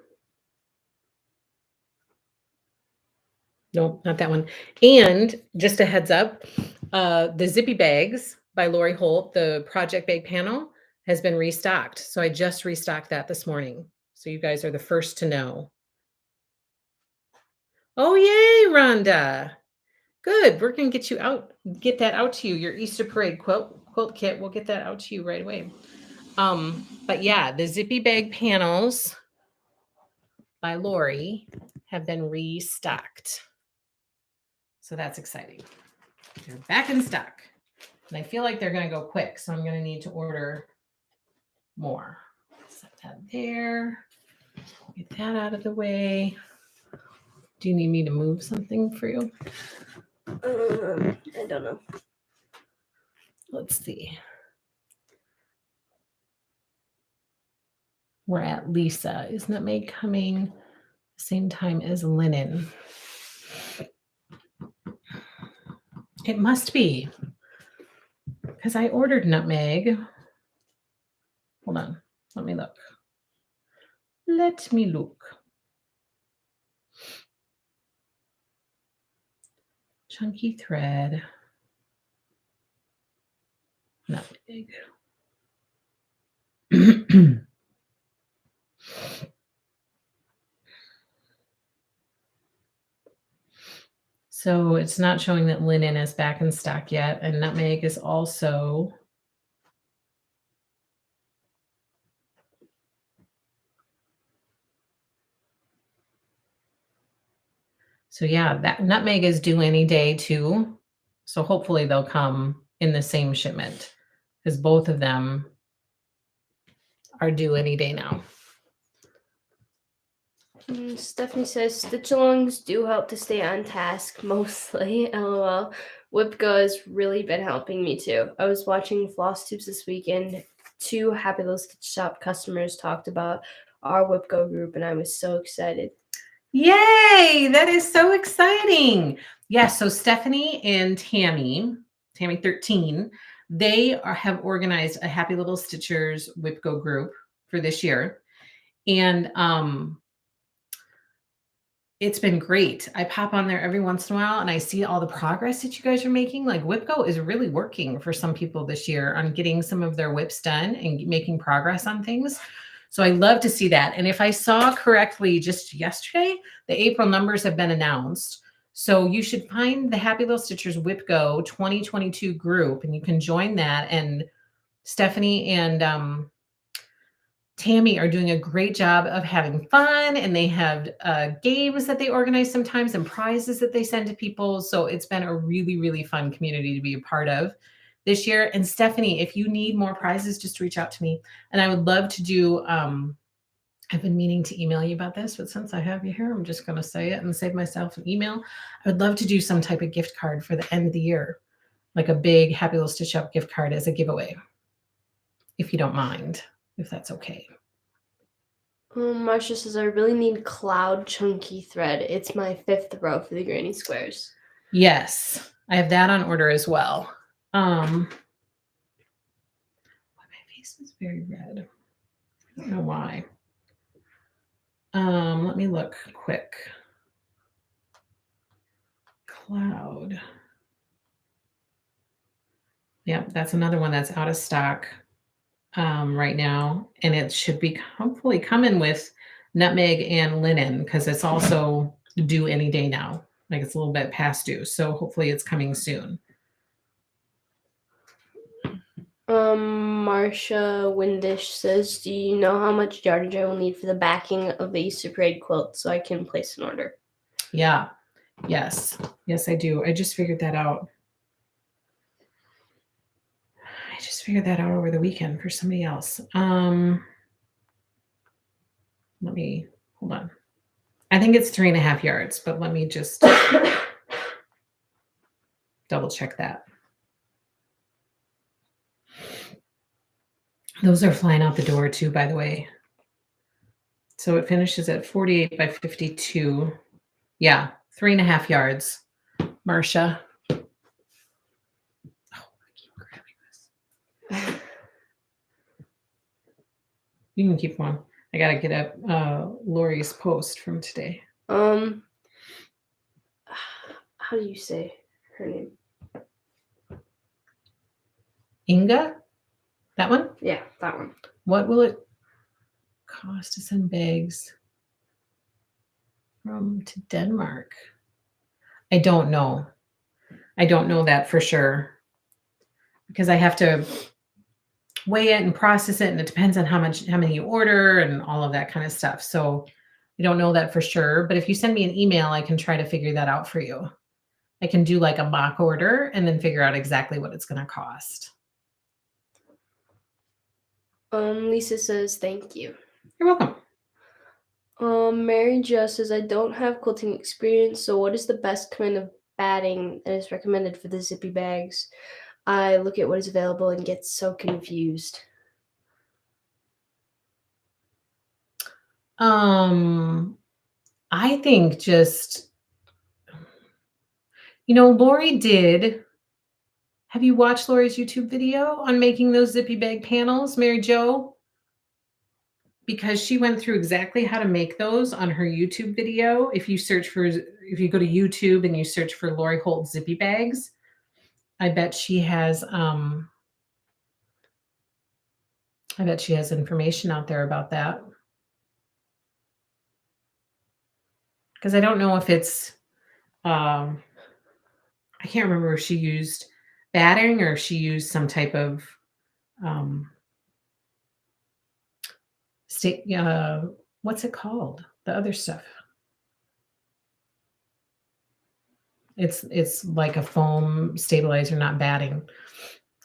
Nope, not that one. And just a heads up, the Zippy bags by Lori Holt, the project bag panel, has been restocked. So I just restocked that this morning. So you guys are the first to know. Oh, yay, Rhonda. Good. We're going to get that out to you. Your Easter Parade quilt kit. We'll get that out to you right away. But yeah, the Zippy bag panels by Lori have been restocked. So that's exciting. They're back in stock. And I feel like they're going to go quick. So I'm going to need to order more. Set that there. Get that out of the way. Do you need me to move something for you? I don't know. Let's see. We're at Lisa. Is nutmeg coming the same time as linen? It must be, because I ordered nutmeg. Hold on. Let me look. Let me look. Chunky thread. Nutmeg. So it's not showing that linen is back in stock yet, and nutmeg is also. So yeah, that nutmeg is due any day too. So hopefully they'll come in the same shipment, because both of them are due any day now. Stephanie says stitch-alongs do help to stay on task mostly. LOL. Whipco has really been helping me too. I was watching Flosstubes this weekend. 2 Happy Little Stitch Shop customers talked about our Whipco group, and I was so excited. Yay! That is so exciting. Yes, so Stephanie and Tammy 13, they have organized a Happy Little Stitchers Whipco group for this year. And it's been great. I pop on there every once in a while and I see all the progress that you guys are making. Like Whipco is really working for some people this year on getting some of their whips done and making progress on things. So I love to see that. And if I saw correctly just yesterday, the April numbers have been announced. So you should find the Happy Little Stitchers Whipco 2022 group and you can join that. And Stephanie and Tammy are doing a great job of having fun, and they have games that they organize sometimes and prizes that they send to people. So it's been a really, really fun community to be a part of this year. And Stephanie, if you need more prizes, just reach out to me. And I would love to do, I've been meaning to email you about this, but since I have you here, I'm just going to say it and save myself an email. I would love to do some type of gift card for the end of the year, like a big Happy Little Stitch Shop gift card as a giveaway, if you don't mind, if that's okay. Marcia says, I really need cloud chunky thread. It's my 5th row for the granny squares. Yes, I have that on order as well. My face is very red. I don't know why. Let me look quick. Cloud. Yep, that's another one that's out of stock right now. And it should be hopefully coming with nutmeg and linen because it's also due any day now. Like it's a little bit past due. So hopefully it's coming soon. Marcia Windish says, do you know how much yardage I will need for the backing of the Easter parade quilt so I can place an order? Yeah. Yes, I do. I just figured that out. Over the weekend for somebody else. Let me hold on. I think it's 3.5 yards, but let me just double check that. Those are flying out the door too, by the way. So it finishes at 48 by 52. Yeah, 3.5 yards. Marcia. Oh, I keep grabbing this. You can keep one. I gotta get up Lori's post from today. How do you say her name? Inga? That one? Yeah, that one. What will it cost to send bags to Denmark? I don't know. I don't know that for sure because I have to weigh it and process it, and it depends on how many you order and all of that kind of stuff. So I don't know that for sure, but if you send me an email, I can try to figure that out for you. I can do like a mock order and then figure out exactly what it's going to cost. Lisa says, thank you. You're welcome. Mary Jo says, I don't have quilting experience, so what is the best kind of batting that is recommended for the Zippy bags. I look at what is available and get so confused. I think just, Lori did. Have you watched Lori's YouTube video on making those zippy bag panels, Mary Jo? Because she went through exactly how to make those on her YouTube video. If you go to YouTube and you search for Lori Holt zippy bags, I bet she has information out there about that. Because I don't know if it's I can't remember if she used batting or if she used some type of what's it called? The other stuff. It's like a foam stabilizer, not batting.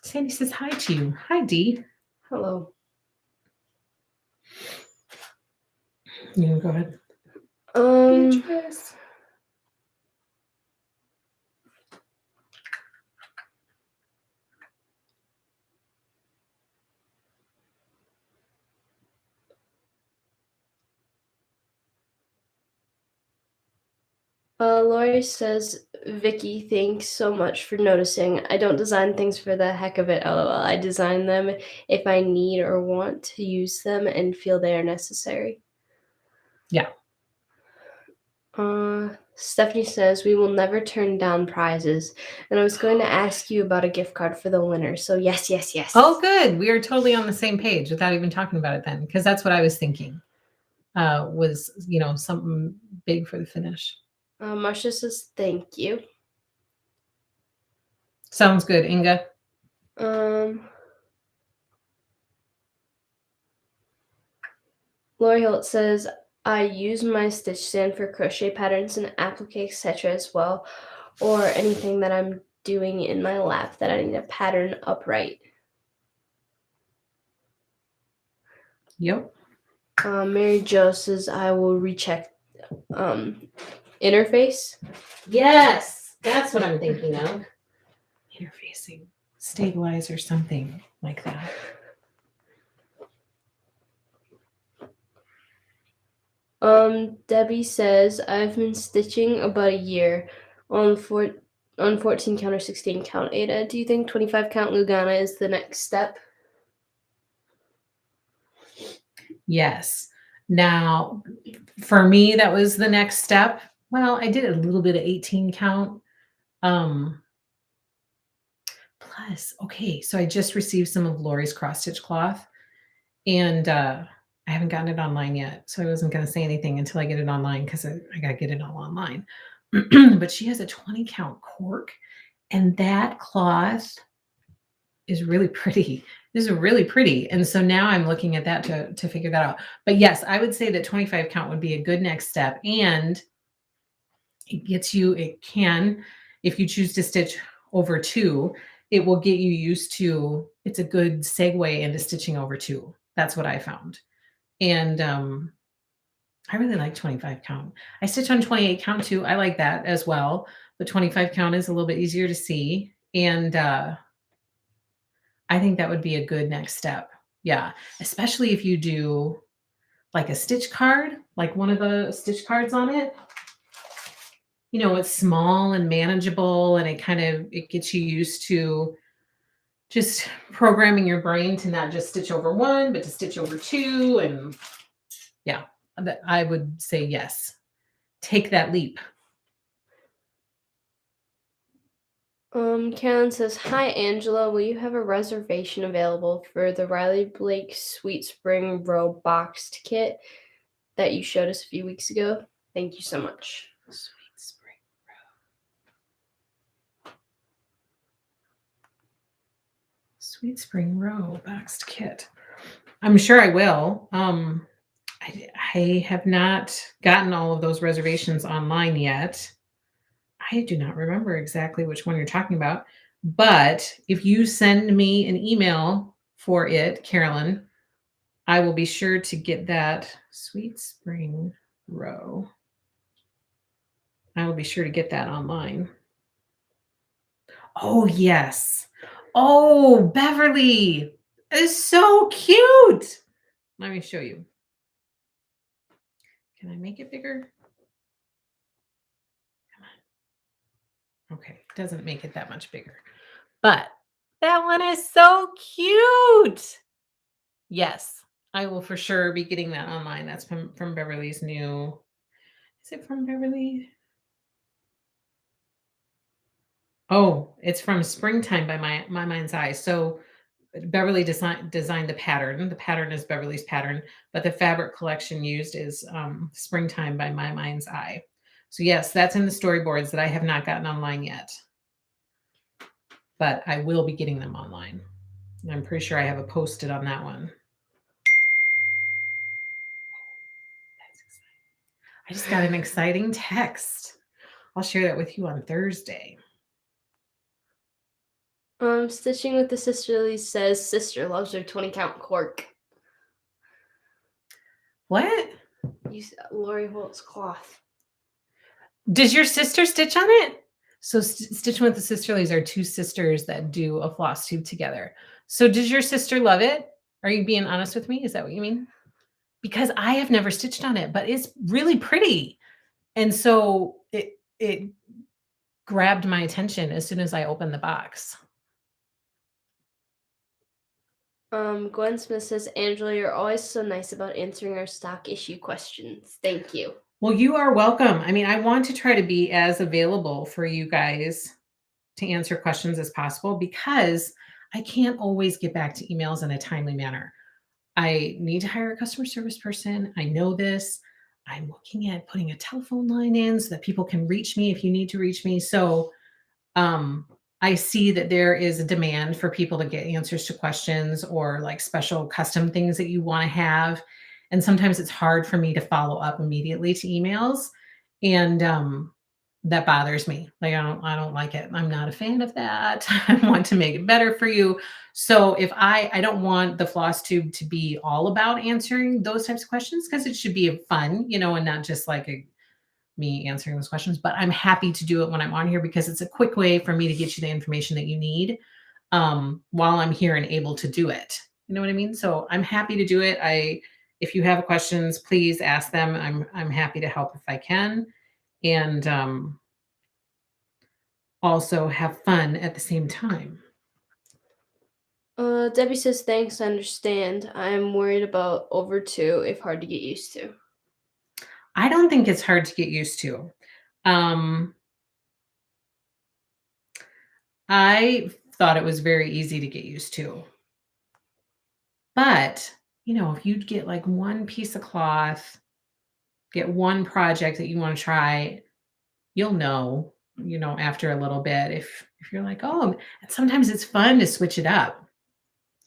Sandy says hi to you. Hi, Dee. Hello. You can go ahead. Beatrice. Lori says, Vicky, thanks so much for noticing. I don't design things for the heck of it, lol. I design them if I need or want to use them and feel they are necessary. Yeah. Stephanie says, we will never turn down prizes. And I was going to ask you about a gift card for the winner. So yes. Oh, good. We are totally on the same page without even talking about it then, because that's what I was thinking. Was, something big for the finish. Marcia says, thank you. Sounds good, Inga. Lori Holt says, I use my stitch stand for crochet patterns and applique, etc. as well, or anything that I'm doing in my lap that I need a pattern upright. Yep. Mary Jo says, I will recheck interface. Yes, that's what I'm thinking of. Interfacing, stabilizer, something like that. Debbie says, I've been stitching about a year on 14 count or 16 count. Ada, do you think 25 count Lugana is the next step? Yes. Now, for me, that was the next step. Well, I did a little bit of 18 count. Plus, okay, so I just received some of Lori's cross stitch cloth, and I haven't gotten it online yet. So I wasn't going to say anything until I get it online because I got to get it all online. But she has a 20 count cork, and that cloth is really pretty. This is really pretty. And so now I'm looking at that to figure that out. But yes, I would say that 25 count would be a good next step. And it can, if you choose to stitch over 2, it will get you used to, it's a good segue into stitching over 2. That's what I found. And I really like 25 count. I stitch on 28 count too. I like that as well. But 25 count is a little bit easier to see. And I think that would be a good next step. Yeah. Especially if you do like a stitch card, like one of the stitch cards on it. It's small and manageable, and it gets you used to just programming your brain to not just stitch over 1, but to stitch over 2. And yeah, I would say yes. Take that leap. Carolyn says, hi, Angela. Will you have a reservation available for the Riley Blake Sweet Spring Row boxed kit that you showed us a few weeks ago? Thank you so much. Sweet Spring Row boxed kit. I'm sure I will. I have not gotten all of those reservations online yet. I do not remember exactly which one you're talking about, but if you send me an email for it, Carolyn, I will be sure to get that Sweet Spring Row. I will be sure to get that online. Oh, yes. Oh, Beverly is so cute. Let me show you. Can I make it bigger? Come on. Okay, doesn't make it that much bigger. But that one is so cute. Yes, I will for sure be getting that online. That's from Beverly's new. Is it from Beverly? Oh, it's from Springtime by My Mind's Eye. So Beverly designed the pattern. The pattern is Beverly's pattern, but the fabric collection used is Springtime by My Mind's Eye. So yes, that's in the storyboards that I have not gotten online yet, but I will be getting them online. And I'm pretty sure I have a posted on that one. That's exciting. I just got an exciting text. I'll share that with you on Thursday. Stitching with the Sisterly says sister loves her 20 count cork. What? Lori Holt's cloth. Does your sister stitch on it? So Stitching with the Sisterlies are two sisters that do a Flosstube together. So does your sister love it? Are you being honest with me? Is that what you mean? Because I have never stitched on it, but it's really pretty. And so it grabbed my attention as soon as I opened the box. Gwen Smith says, Angela, you're always so nice about answering our stock issue questions. Thank you. Well, you are welcome. I mean, I want to try to be as available for you guys to answer questions as possible because I can't always get back to emails in a timely manner. I need to hire a customer service person. I know this. I'm looking at putting a telephone line in so that people can reach me if you need to reach me. So I see that there is a demand for people to get answers to questions or like special custom things that you want to have. And sometimes it's hard for me to follow up immediately to emails. And that bothers me. Like I don't like it. I'm not a fan of that. I want to make it better for you. So if I don't want the Flosstube to be all about answering those types of questions because it should be fun, and not just like me answering those questions, but I'm happy to do it when I'm on here because it's a quick way for me to get you the information that you need while I'm here and able to do it. You know what I mean? So I'm happy to do it. If you have questions, please ask them. I'm happy to help if I can. And also have fun at the same time. Debbie says, thanks, I understand. I'm worried about over 2 if hard to get used to. I don't think it's hard to get used to. I thought it was very easy to get used to. But, if you'd get like one piece of cloth, get one project that you want to try, you'll know, after a little bit if you're like, oh, and sometimes it's fun to switch it up.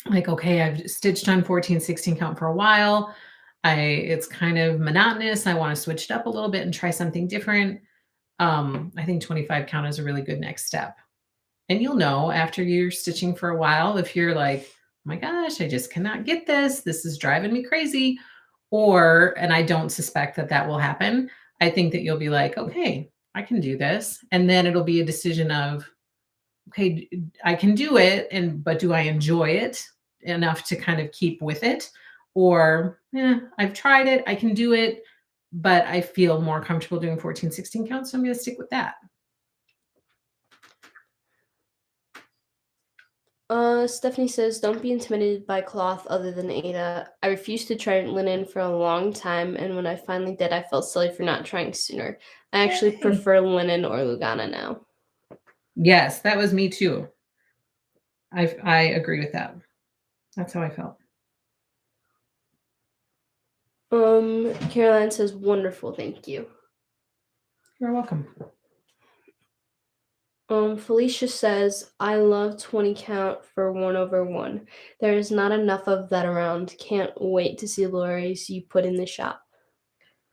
Like, okay, I've stitched on 14, 16 count for a while. It's kind of monotonous. I want to switch it up a little bit and try something different. I think 25 count is a really good next step. And you'll know after you're stitching for a while if you're like, oh my gosh, I just cannot get this. This is driving me crazy. And I don't suspect that will happen. I think that you'll be like, okay, I can do this. And then it'll be a decision of, okay, I can do it, but do I enjoy it enough to kind of keep with it? Or, I've tried it, I can do it, but I feel more comfortable doing 14, 16 counts, so I'm going to stick with that. Stephanie says, don't be intimidated by cloth other than Ada. I refused to try linen for a long time, and when I finally did, I felt silly for not trying sooner. I actually prefer linen or Lugana now. Yes, that was me too. I agree with that. That's how I felt. Caroline says, wonderful, thank you. You're welcome. Felicia says, I love 20 count for 1/1. There is not enough of that around. Can't wait to see Lori's you put in the shop.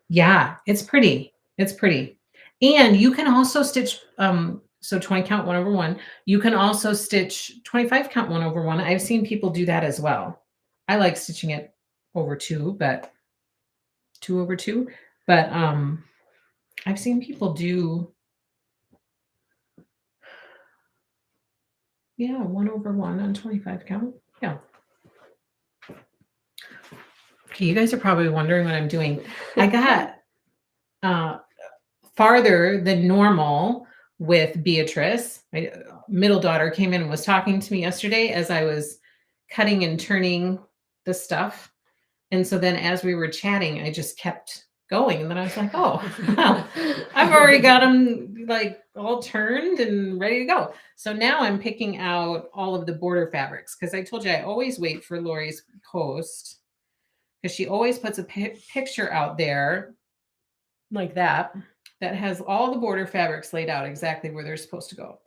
Yeah, it's pretty. It's pretty. And you can also stitch, so 20 count 1/1. You can also stitch 25 count 1/1. I've seen people do that as well. I like stitching it over 2, but 2/2. But I've seen people do Yeah, 1/1 on 25 count. Yeah. Okay, you guys are probably wondering what I'm doing. I got farther than normal with Beatrice. My middle daughter came in and was talking to me yesterday as I was cutting and turning the stuff. And so then as we were chatting, I just kept going. And then I was like, oh, well, I've already got them like all turned and ready to go. So now I'm picking out all of the border fabrics because I told you I always wait for Lori's post because she always puts a picture out there like that has all the border fabrics laid out exactly where they're supposed to go.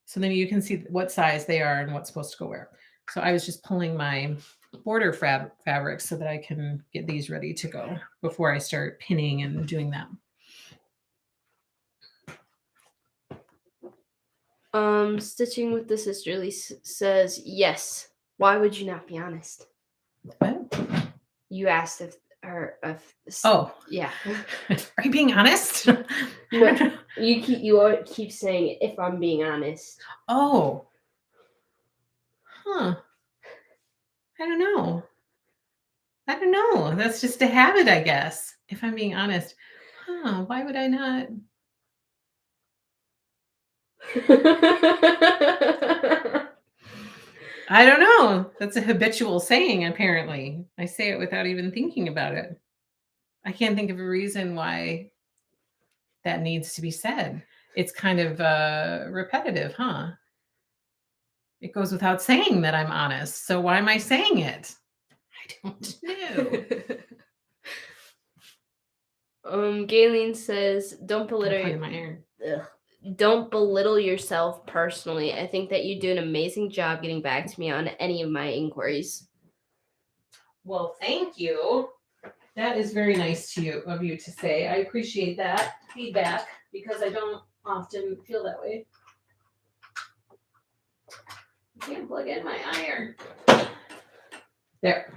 So then you can see what size they are and what's supposed to go where. So I was just pulling my border fabrics so that I can get these ready to go before I start pinning and doing that. Stitching with the Sisterly says, yes. Why would you not be honest? What? You asked if oh yeah. Are you being honest? No, you keep saying if I'm being honest. Oh. Huh. I don't know. That's just a habit, I guess. If I'm being honest. Huh, why would I not? I don't know. That's a habitual saying, apparently. I say it without even thinking about it. I can't think of a reason why that needs to be said. It's kind of repetitive, huh? It goes without saying that I'm honest. So why am I saying it? I don't know. Galen says, don't belittle my iron. Don't belittle yourself personally. I think that you do an amazing job getting back to me on any of my inquiries. Well, thank you. That is very nice of you to say. I appreciate that feedback because I don't often feel that way. I can't plug in my iron. There.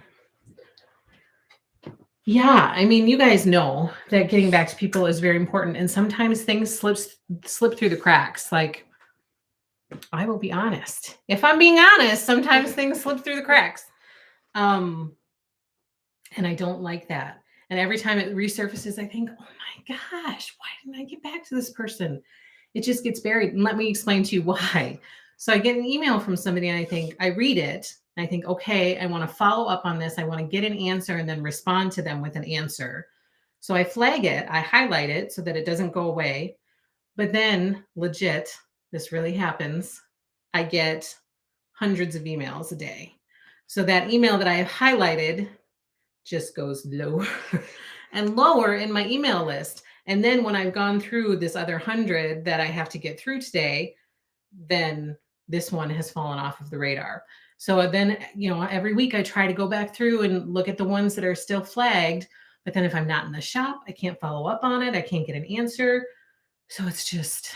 Yeah, I mean, you guys know that getting back to people is very important, and sometimes things slip through the cracks. Like, I will be honest. If I'm being honest, sometimes things slip through the cracks. And I don't like that. And every time it resurfaces, I think, oh my gosh, why didn't I get back to this person? It just gets buried. And let me explain to you why. So I get an email from somebody and I read it. And I think, okay, I want to follow up on this. I want to get an answer and then respond to them with an answer. So I flag it, I highlight it so that it doesn't go away. But then legit, this really happens. I get hundreds of emails a day. So that email that I have highlighted just goes lower and lower in my email list. And then when I've gone through this other 100 that I have to get through today, then this one has fallen off of the radar. So then, every week I try to go back through and look at the ones that are still flagged. But then if I'm not in the shop, I can't follow up on it. I can't get an answer. So it's just,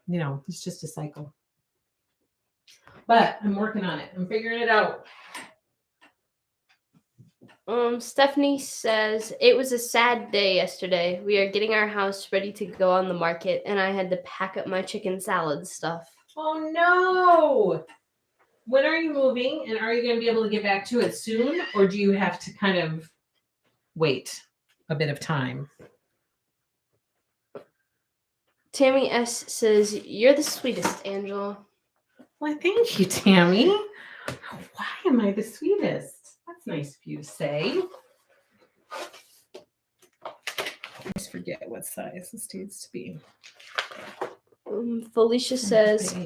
it's just a cycle. But I'm working on it. I'm figuring it out. Stephanie says, it was a sad day yesterday. We are getting our house ready to go on the market, and I had to pack up my chicken salad stuff. Oh, no. When are you moving, and are you going to be able to get back to it soon, or do you have to kind of wait a bit of time? Tammy S. says, you're the sweetest, Angela. Well, thank you, Tammy. Why am I the sweetest? That's nice of you to say. I just forget what size this needs to be. Felicia says,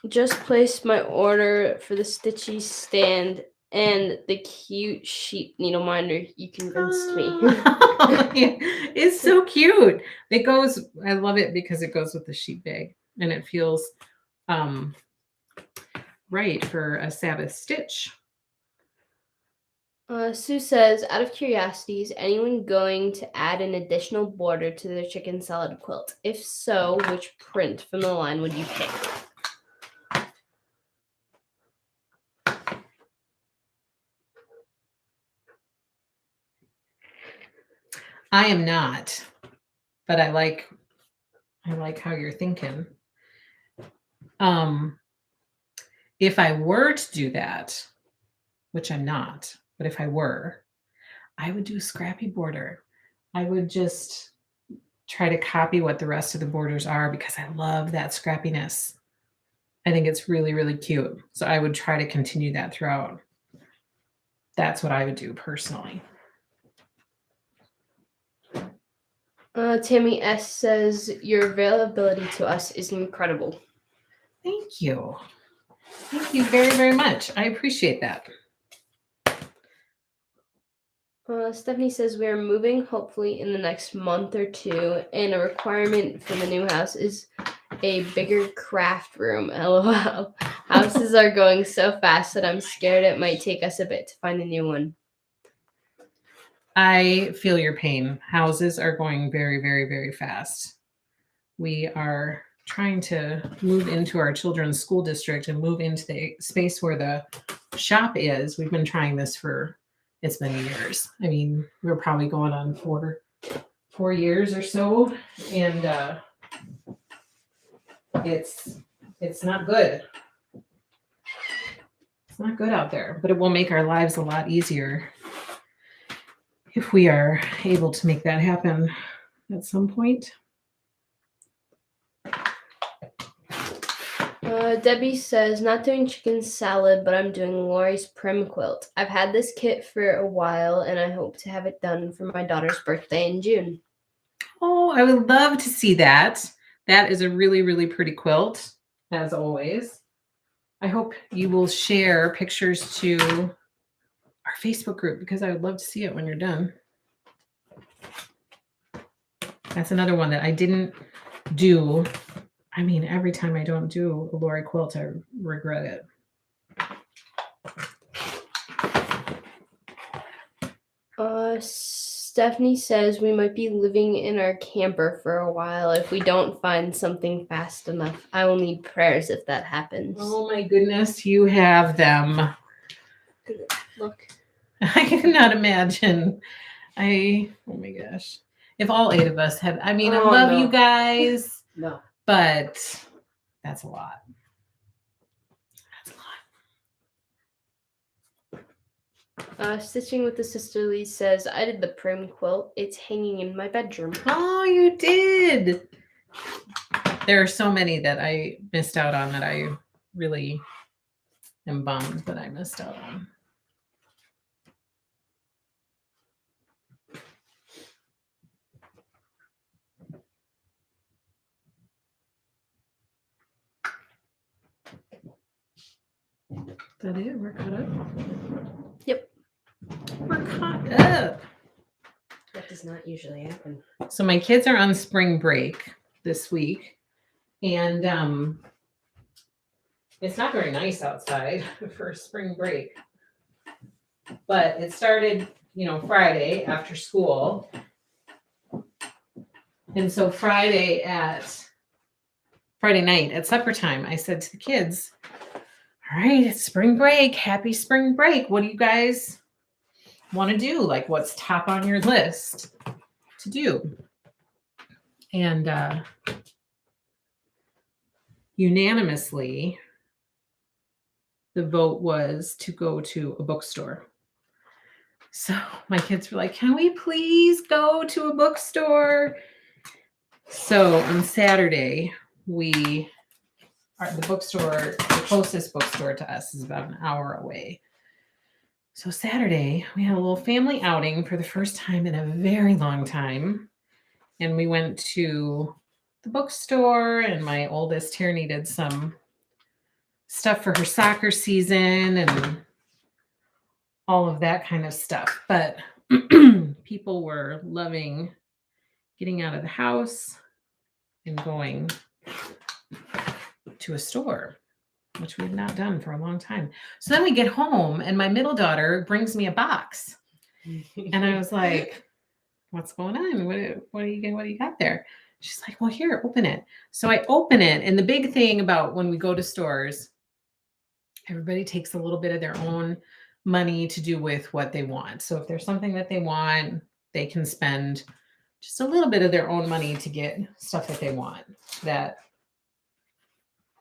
just placed my order for the stitchy stand and the cute sheep needle minder. You convinced me. It's so cute. I love it because it goes with the sheep bag and it feels right for a Sabbath stitch. Sue says, out of curiosity, is anyone going to add an additional border to their chicken salad quilt? If so, which print from the line would you pick? I am not, but I like I like how you're thinking. If I were to do that, which I'm not, but if I were, I would do a scrappy border. I would just try to copy what the rest of the borders are because I love that scrappiness. I think it's really, really cute. So I would try to continue that throughout. That's what I would do personally. Tammy S says, your availability to us is incredible. Thank you. Thank you very, very much. I appreciate that. Stephanie says, we are moving hopefully in the next month or two, and a requirement for the new house is a bigger craft room. LOL. Houses are going so fast that I'm scared it might take us a bit to find a new one. I feel your pain. Houses are going very, very, very fast. We are trying to move into our children's school district and move into the space where the shop is. We've been trying this for, it's been years. I mean, we're probably going on 4 years or so. And it's not good. It's not good out there, but it will make our lives a lot easier if we are able to make that happen at some point. Debbie says, not doing chicken salad, but I'm doing Lori's prim quilt. I've had this kit for a while, and I hope to have it done for my daughter's birthday in June. Oh, I would love to see that. That is a really, really pretty quilt, as always. I hope you will share pictures to our Facebook group because I would love to see it when you're done. That's another one that I didn't do. I mean, every time I don't do a Lori quilt, I regret it. Stephanie says we might be living in our camper for a while if we don't find something fast enough. I will need prayers if that happens. Oh my goodness, you have them. Look. I cannot imagine. Oh my gosh. If all 8 of us had, I mean, I love you guys. No. But that's a lot. That's a lot. Stitching with the Sisterly says, I did the prim quilt. It's hanging in my bedroom. Oh, you did. There are so many that I missed out on that I really am bummed that I missed out on. Is that it? We're caught up? Yep. We're caught up. That does not usually happen. So my kids are on spring break this week. And it's not very nice outside for spring break. But it started, Friday after school. And so Friday night at supper time, I said to the kids, all right, it's spring break. Happy spring break. What do you guys want to do? Like, what's top on your list to do? And unanimously, the vote was to go to a bookstore. So my kids were like, can we please go to a bookstore? So on Saturday, the closest bookstore to us is about an hour away. So Saturday, we had a little family outing for the first time in a very long time. And we went to the bookstore, and my oldest here needed some stuff for her soccer season and all of that kind of stuff. But people were loving getting out of the house and going to a store, which we've not done for a long time. So then we get home and my middle daughter brings me a box. And I was like, what's going on? What do you got there? She's like, well, here, open it. So I open it. And the big thing about when we go to stores, everybody takes a little bit of their own money to do with what they want. So if there's something that they want, they can spend just a little bit of their own money to get stuff that they want, that,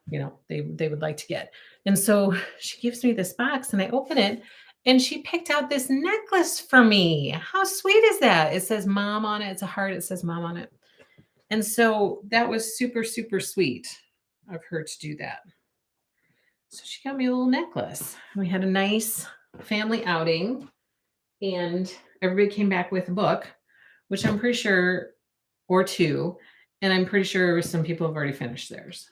you know, they would like to get. And so she gives me this box and I open it and she picked out this necklace for me. How sweet is that? It says mom on it. It's a heart. It says mom on it. And so that was super, super sweet of her to do that. So she got me a little necklace. We had a nice family outing and everybody came back with a book, which I'm pretty sure, or two, and I'm pretty sure some people have already finished theirs.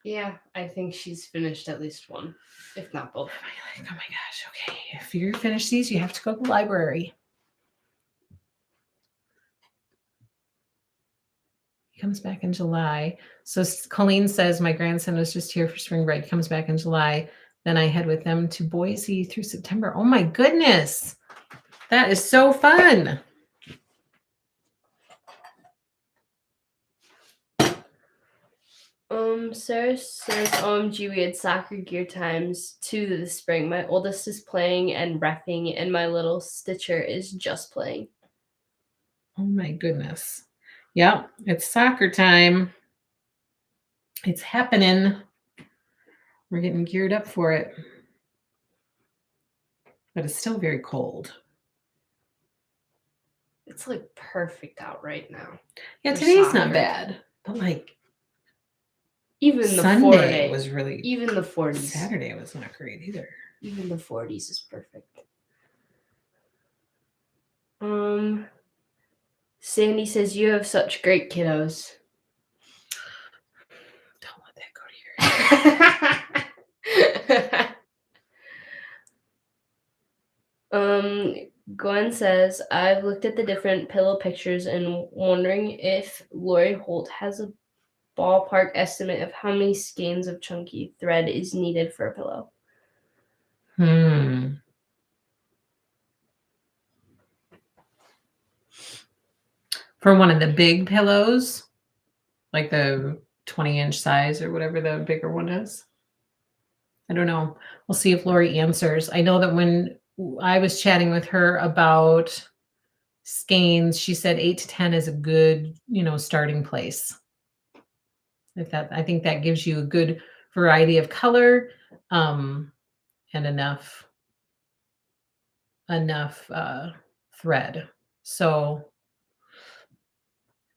Yeah, I think she's finished at least one, if not both. I'm like, oh my gosh, okay. If you're finished these, you have to go to the library. He comes back in July. So Colleen says my grandson was just here for spring break. He comes back in July. Then I head with them to Boise through September. Oh my goodness. That is so fun. Sarah says, OMG, we had soccer gear times 2 this spring. My oldest is playing and reffing, and my little Stitcher is just playing. Oh my goodness. Yep, it's soccer time. It's happening. We're getting geared up for it. But it's still very cold. It's like perfect out right now. Yeah, for today's soccer. not bad. But like Even the Sunday 40s was really, even the 40s. Saturday was not great either. Even the 40s is perfect. Sandy says you have such great kiddos. Don't let that go to your head. Gwen says, I've looked at the different pillow pictures and wondering if Lori Holt has a ballpark estimate of how many skeins of chunky thread is needed for a pillow. For one of the big pillows, like the 20-inch size or whatever the bigger one is. I don't know. We'll see if Lori answers. I know that when I was chatting with her about skeins, she said 8 to 10 is a good, starting place. I think that gives you a good variety of color, and enough thread. So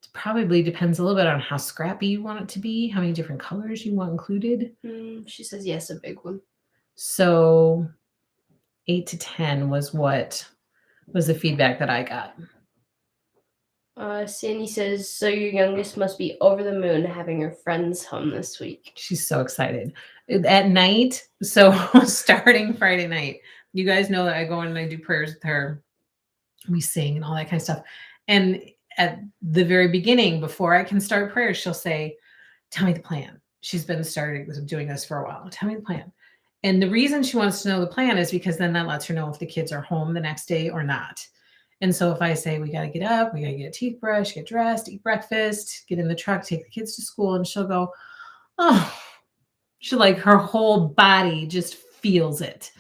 it probably depends a little bit on how scrappy you want it to be, how many different colors you want included. She says yes, a big one. So 8 to 10 was the feedback that I got. Sandy says, so your youngest must be over the moon having her friends home this week. She's so excited. At night, so starting Friday night, you guys know that I go in and I do prayers with her. We sing and all that kind of stuff. And at the very beginning, before I can start prayer, she'll say, tell me the plan. She's been doing this for a while. Tell me the plan. And the reason she wants to know the plan is because then that lets her know if the kids are home the next day or not. And so if I say, we got to get up, we got to get a toothbrush, get dressed, eat breakfast, get in the truck, take the kids to school, and she'll go, oh, her whole body just feels it.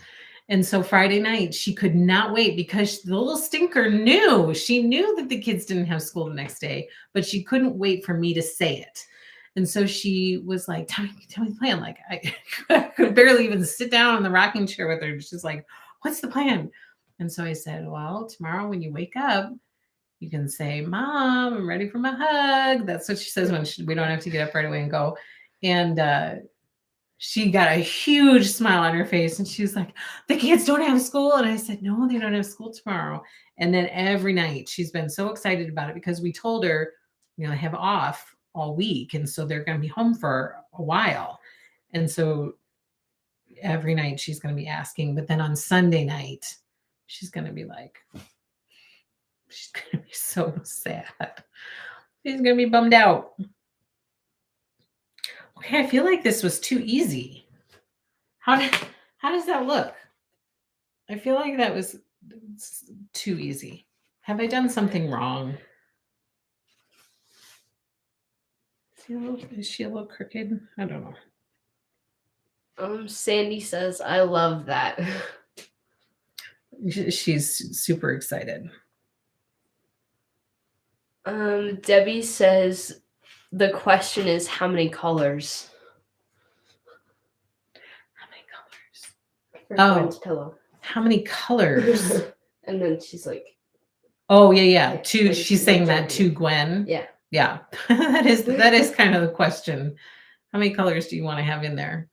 And so Friday night, she could not wait because the little stinker knew. She knew that the kids didn't have school the next day, but she couldn't wait for me to say it. And so she was like, tell me the plan. Like I could barely even sit down in the rocking chair with her. She's like, what's the plan? And so I said, well, tomorrow when you wake up, you can say, Mom, I'm ready for my hug. That's what she says when we don't have to get up right away and go. And she got a huge smile on her face and she was like, the kids don't have school. And I said, no, they don't have school tomorrow. And then every night she's been so excited about it because we told her, they have off all week. And so they're going to be home for a while. And so every night she's going to be asking, but then on Sunday night, she's going to be like, she's going to be so sad. She's going to be bummed out. Okay, I feel like this was too easy. How does that look? I feel like that was too easy. Have I done something wrong? Is she a little crooked? I don't know. Sandy says, I love that. She's super excited. Debbie says the question is how many colors How many colors? For Oh. Gwen's pillow. How many colors? And then she's like, Oh, yeah. Yeah, To like she's saying that joking. to Gwen. yeah. Yeah. that is kind of the question. How many colors do you want to have in there?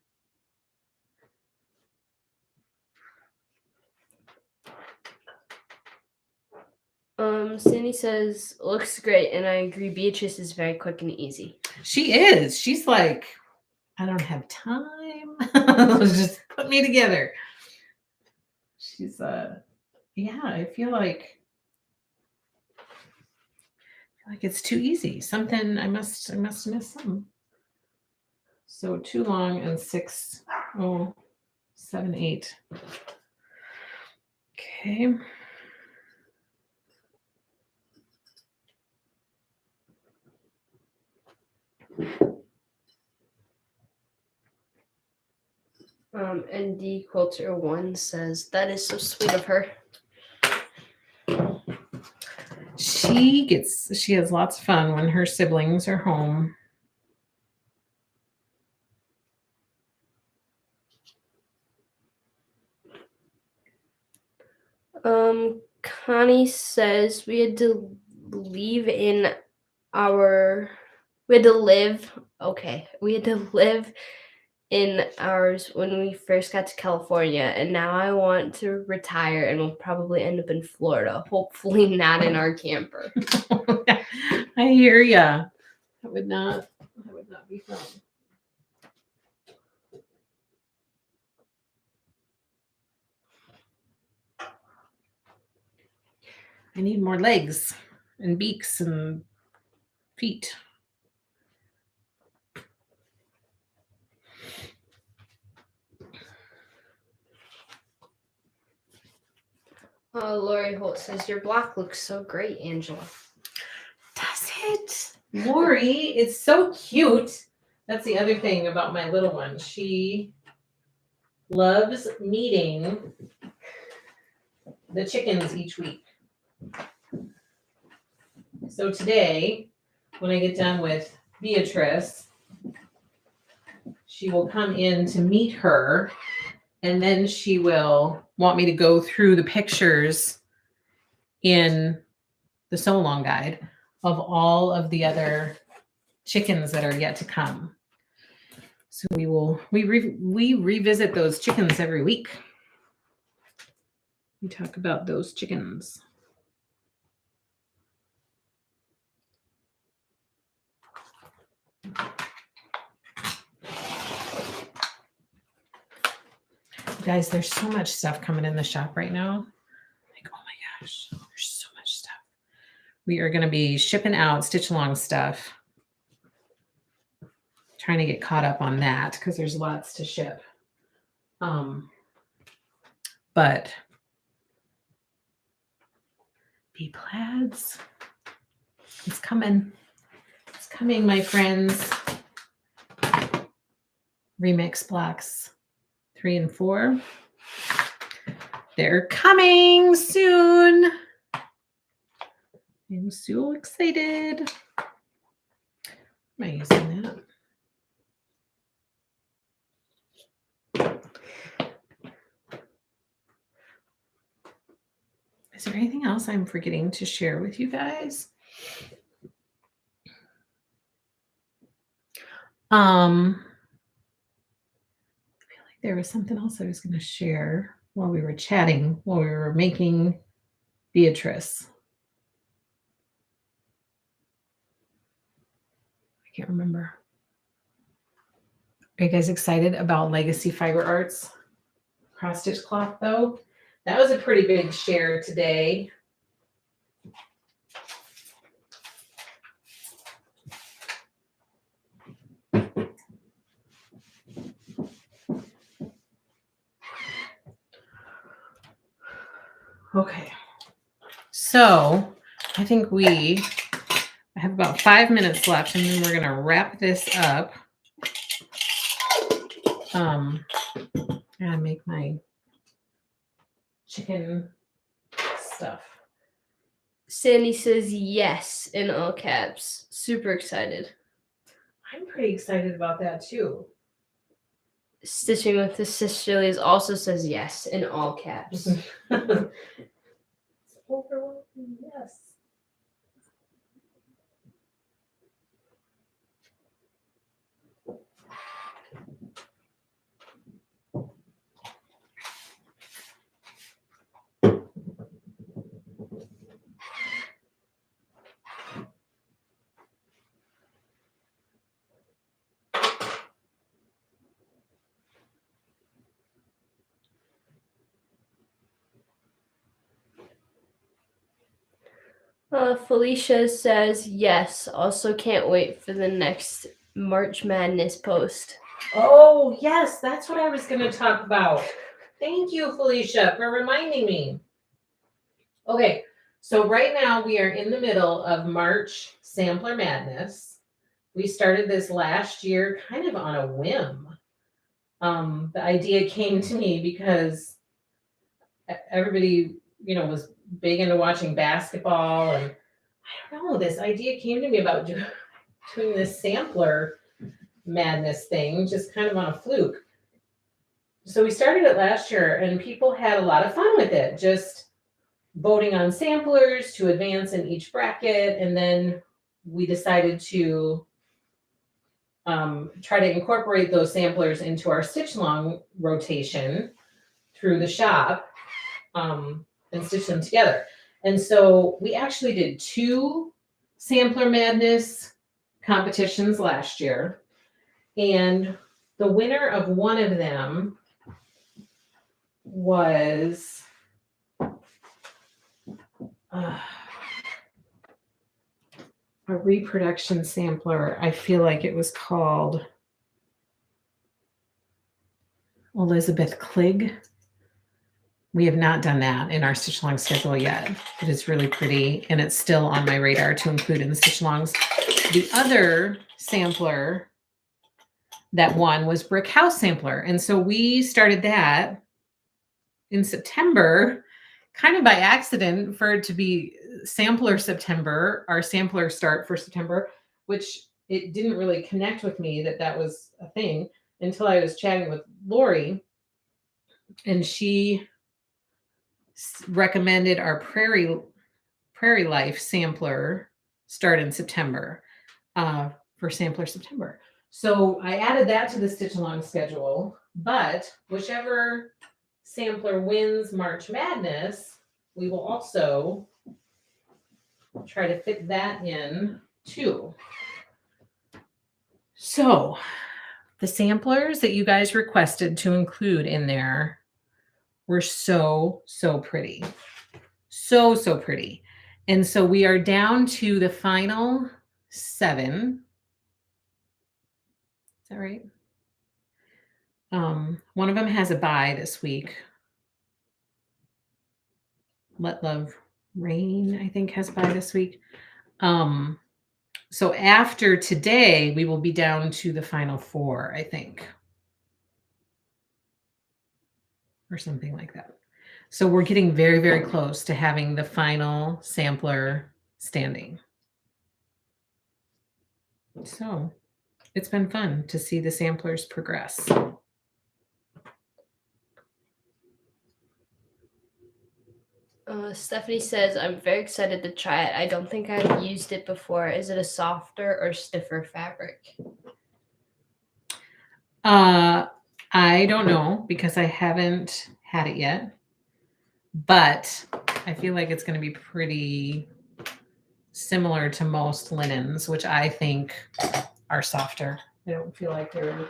Cindy says looks great, and I agree. Beatrice is very quick and easy. She is. She's like, I don't have time. Just put me together. She's yeah, I feel like it's too easy. Something I must miss some. So 2 long and 6, 7, 8. Okay. And D Quilter 1 says that is so sweet of her. She has lots of fun when her siblings are home. Connie says we had to live in ours when we first got to California, and now I want to retire and we'll probably end up in Florida, hopefully not in our camper. I hear ya. That would not be fun. I need more legs and beaks and feet. Lori Holt says your block looks so great, Angela. Does it? Lori, it's so cute. That's the other thing about my little one. She loves meeting the chickens each week. So today, when I get done with Beatrice, she will come in to meet her, and then she will want me to go through the pictures in the sew along guide of all of the other chickens that are yet to come. So we revisit those chickens every week. We talk about those chickens. Guys, there's so much stuff coming in the shop right now. Like, oh my gosh, there's so much stuff. We are going to be shipping out stitch along stuff. Trying to get caught up on that because there's lots to ship. But bee plaids, it's coming. It's coming, my friends. Remix blocks 3 and 4. They're coming soon. I'm so excited. Am I using that? Is there anything else I'm forgetting to share with you guys? I feel like there was something else I was going to share while we were chatting, while we were making Beatrice. I can't remember. Are you guys excited about Legacy Fiber Arts cross stitch cloth though? That was a pretty big share today. Okay, so I think I have about 5 minutes left, and then we're gonna wrap this up. And make my chicken stuff. Sandy says yes in all caps. Super excited. I'm pretty excited about that too. Stitching with the Sisterlies also says yes in all caps. It's overwhelming, yes. Felicia says yes. Also can't wait for the next March Madness post. Oh, yes, that's what I was going to talk about. Thank you, Felicia, for reminding me. Okay, so right now we are in the middle of March Sampler Madness. We started this last year kind of on a whim. The idea came to me because everybody, was big into watching basketball, and I don't know, this idea came to me about doing this sampler madness thing, just kind of on a fluke. So we started it last year, and people had a lot of fun with it, just voting on samplers to advance in each bracket, and then we decided to try to incorporate those samplers into our stitch along rotation through the shop, and stitch them together. And so we actually did 2 Sampler Madness competitions last year, and the winner of one of them was a reproduction sampler. I feel like it was called Elizabeth Cligg. We have not done that in our stitch along schedule yet. It is really pretty, and it's still on my radar to include in the stitch alongs. The other sampler that won was Brick House Sampler. And so we started that in September, kind of by accident, for it to be Sampler September, our sampler start for September, which it didn't really connect with me that was a thing until I was chatting with Lori, and she recommended our Prairie Life sampler start in September for Sampler September. So I added that to the stitch along schedule, but whichever sampler wins March Madness, we will also try to fit that in too. So the samplers that you guys requested to include in there were so pretty. So pretty. And so we are down to the final 7. Is that right? One of them has a bye this week. Let Love Rain, I think, has a bye this week. So after today, we will be down to the final 4, I think. Or something like that. So we're getting very, very close to having the final sampler standing. So it's been fun to see the samplers progress. Stephanie says, I'm very excited to try it. I don't think I've used it before. Is it a softer or stiffer fabric? I don't know because I haven't had it yet, but I feel like it's going to be pretty similar to most linens, which I think are softer. I don't feel like the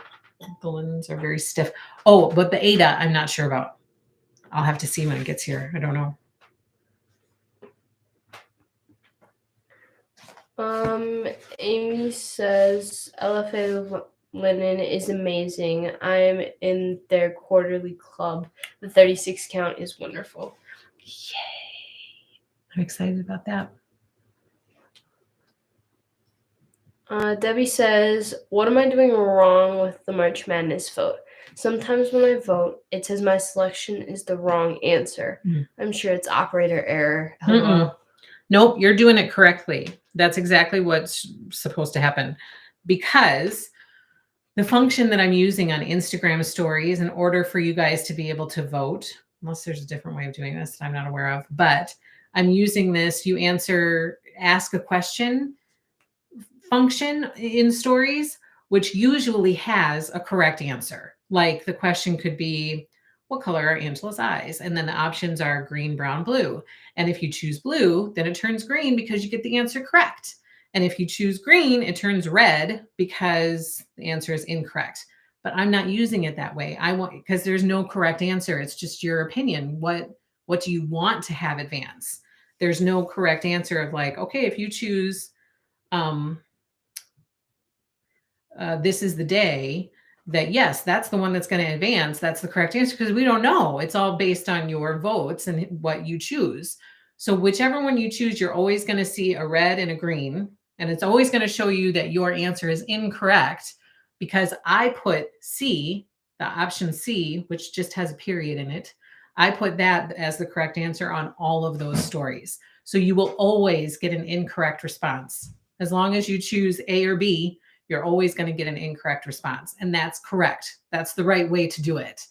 linens are very stiff. Oh, but the Ada, I'm not sure about. I'll have to see when it gets here. I don't know. Amy says LFA linen is amazing. I'm in their quarterly club. The 36 count is wonderful. Yay. I'm excited about that. Debbie says, what am I doing wrong with the March Madness vote? Sometimes when I vote, it says my selection is the wrong answer. I'm sure it's operator error. Hello. Nope, you're doing it correctly. That's exactly what's supposed to happen, because the function that I'm using on Instagram stories, in order for you guys to be able to vote, unless there's a different way of doing this that I'm not aware of, but I'm using this, you ask a question function in stories, which usually has a correct answer. Like the question could be, what color are Angela's eyes? And then the options are green, brown, blue. And if you choose blue, then it turns green because you get the answer correct. And if you choose green, it turns red because the answer is incorrect. But I'm not using it that way. I want, because there's no correct answer. It's just your opinion. What do you want to have advance? There's no correct answer of like, okay, if you choose this is the day, that yes, that's the one that's going to advance. That's the correct answer, because we don't know. It's all based on your votes and what you choose. So whichever one you choose, you're always going to see a red and a green, and it's always going to show you that your answer is incorrect, because I put C, the option C, which just has a period in it. I put that as the correct answer on all of those stories. So you will always get an incorrect response. As long as you choose A or B, you're always going to get an incorrect response. And that's correct. That's the right way to do it.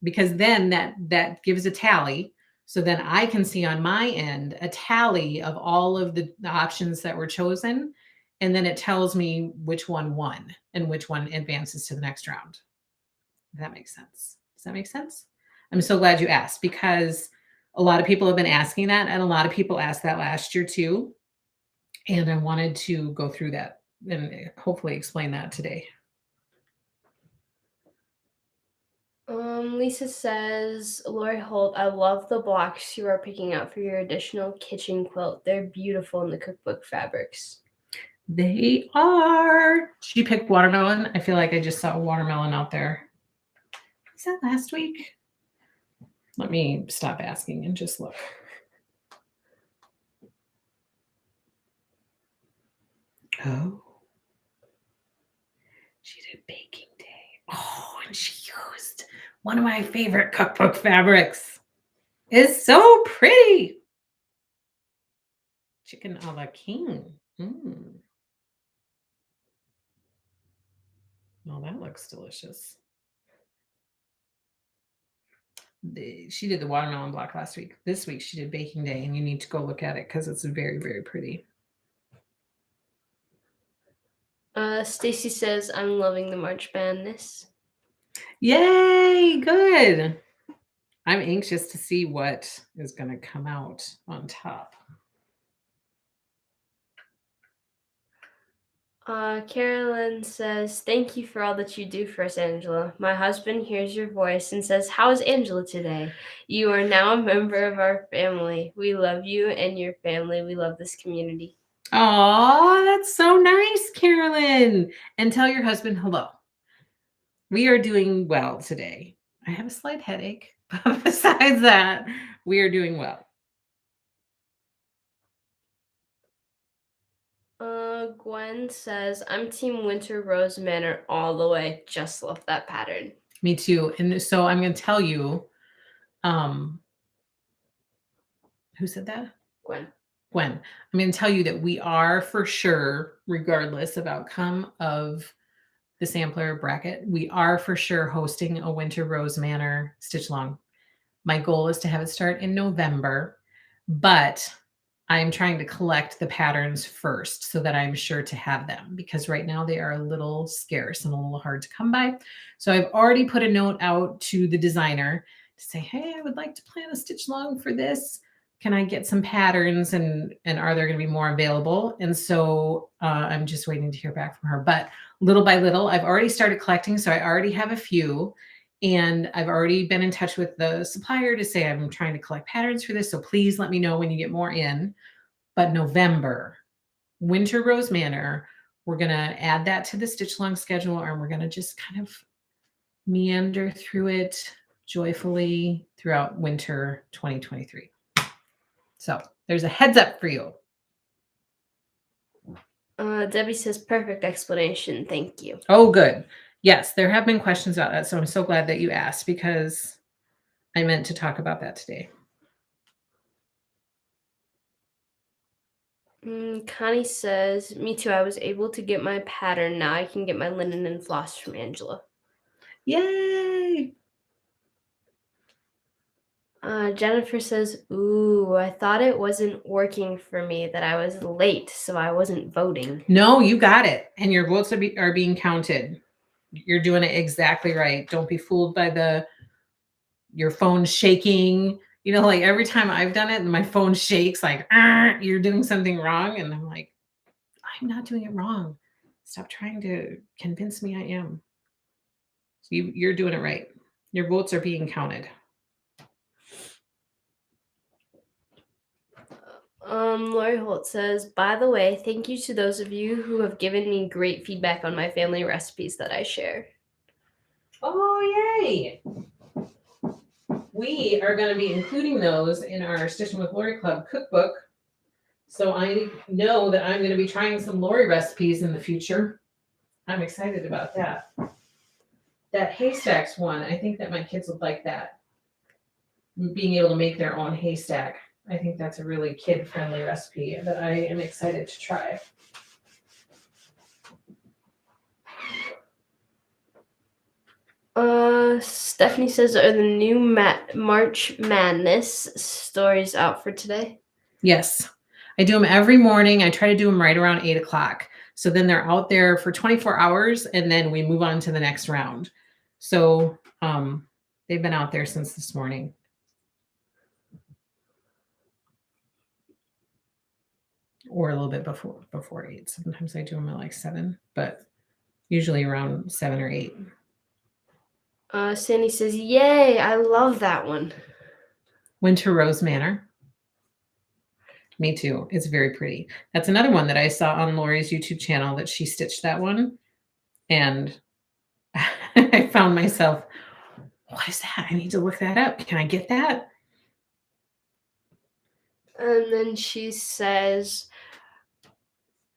Because then that gives a tally. So then I can see on my end a tally of all of the options that were chosen. And then it tells me which one won and which one advances to the next round. If that makes sense. Does that make sense? I'm so glad you asked, because a lot of people have been asking that, and a lot of people asked that last year too. And I wanted to go through that and hopefully explain that today. Lisa says, Lori Holt, I love the blocks you are picking out for your additional kitchen quilt. They're beautiful in the cookbook fabrics. They are. She picked watermelon. I feel like I just saw a watermelon out there. Is that last week? Let me stop asking and just look. Oh. She did baking day. Oh, and she used one of my favorite cookbook fabrics. It's so pretty. Chicken a la king. Oh, that looks delicious. She did the watermelon block last week. This week she did baking day, and you need to go look at it because it's very, very pretty. Stacy says, I'm loving the March Madness. Yay, good. I'm anxious to see what is going to come out on top. Carolyn says, thank you for all that you do for us, Angela. My husband hears your voice and says, how is Angela today? You are now a member of our family. We love you and your family. We love this community. Oh, that's so nice, Carolyn. And tell your husband hello. We are doing well today. I have a slight headache, but besides that, we are doing well. Gwen says, I'm Team Winter Rose Manor all the way. Just love that pattern. Me too. And so I'm going to tell you, who said that? Gwen. I'm going to tell you that we are for sure, regardless of outcome of the sampler bracket, we are for sure hosting a Winter Rose Manor stitch along. My goal is to have it start in November, but I'm trying to collect the patterns first so that I'm sure to have them, because right now they are a little scarce and a little hard to come by. So I've already put a note out to the designer to say, hey, I would like to plan a stitch along for this. Can I get some patterns, and are there going to be more available? And so I'm just waiting to hear back from her. But little by little, I've already started collecting. So I already have a few. And I've already been in touch with the supplier to say I'm trying to collect patterns for this. So please let me know when you get more in. But November, Winter Rose Manor, we're going to add that to the stitch along schedule, and we're going to just kind of meander through it joyfully throughout winter 2023. So there's a heads up for you. Debbie says, perfect explanation. Thank you. Oh, good. Yes, there have been questions about that. So I'm so glad that you asked, because I meant to talk about that today. Connie says, me too. I was able to get my pattern. Now I can get my linen and floss from Angela. Yay! Jennifer says, ooh, I thought it wasn't working for me, that I was late, so I wasn't voting. No, you got it. And your votes are being counted. You're doing it exactly right. Don't be fooled by your phone shaking. You know, like every time I've done it and my phone shakes, like, you're doing something wrong. And I'm like, I'm not doing it wrong. Stop trying to convince me I am. So you're doing it right. Your votes are being counted. Lori Holt says, by the way, thank you to those of you who have given me great feedback on my family recipes that I share. Oh, yay. We are going to be including those in our Stitching with Lori Club cookbook. So I know that I'm going to be trying some Lori recipes in the future. I'm excited about that. That haystacks one, I think that my kids would like that. Being able to make their own haystack. I think that's a really kid-friendly recipe that I am excited to try. Stephanie says, are the new March Madness stories out for today? Yes. I do them every morning. I try to do them right around 8 o'clock. So then they're out there for 24 hours and then we move on to the next round. So they've been out there since this morning. Or a little bit before 8. Sometimes I do them at like 7, but usually around 7 or 8. Sandy says, yay, I love that one. Winter Rose Manor. Me too. It's very pretty. That's another one that I saw on Lori's YouTube channel that she stitched that one. And I found myself, what is that? I need to look that up. Can I get that? And then she says,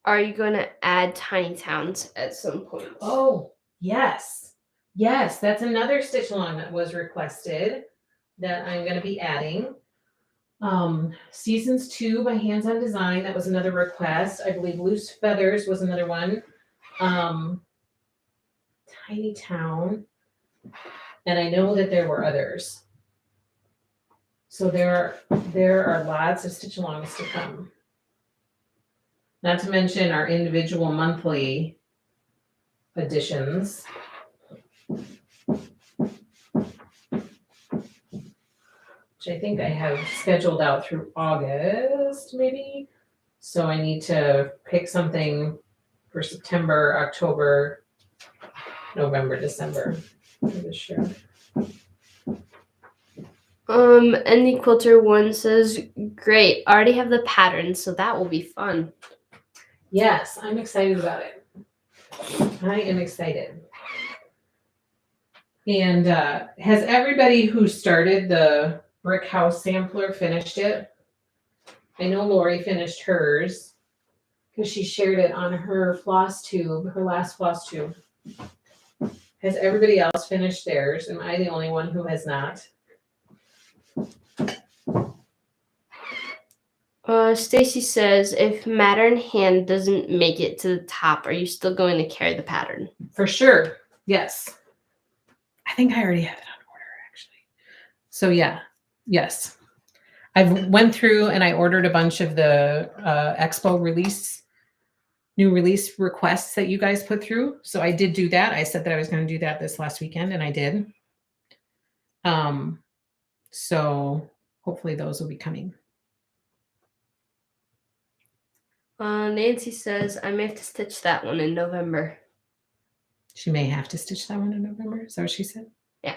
are you going to add tiny towns at some point? Oh, yes. Yes, that's another stitch along that was requested that I'm going to be adding. Seasons 2 by Hands On Design, that was another request. I believe Loose Feathers was another one. Tiny Town. And I know that there were others. So there are lots of stitch alongs to come. Not to mention our individual monthly editions. Which I think I have scheduled out through August, maybe. So I need to pick something for September, October, November, December for this year. Any Quilter 1 says, great, I already have the pattern, so that will be fun. Yes, I'm excited about it. I am excited. And has everybody who started the Brick House sampler finished it? I know Lori finished hers because she shared it on her Flosstube, her last Flosstube. Has everybody else finished theirs? Am I the only one who has not? Stacy says, if Matter in Hand doesn't make it to the top, are you still going to carry the pattern? For sure. Yes. I think I already have it on order, actually. So yeah, yes. I've went through and I ordered a bunch of the Expo new release requests that you guys put through. So I did do that. I said that I was going to do that this last weekend, and I did. So hopefully those will be coming. Nancy says, I may have to stitch that one in November. She may have to stitch that one in November. Is that what she said? Yeah.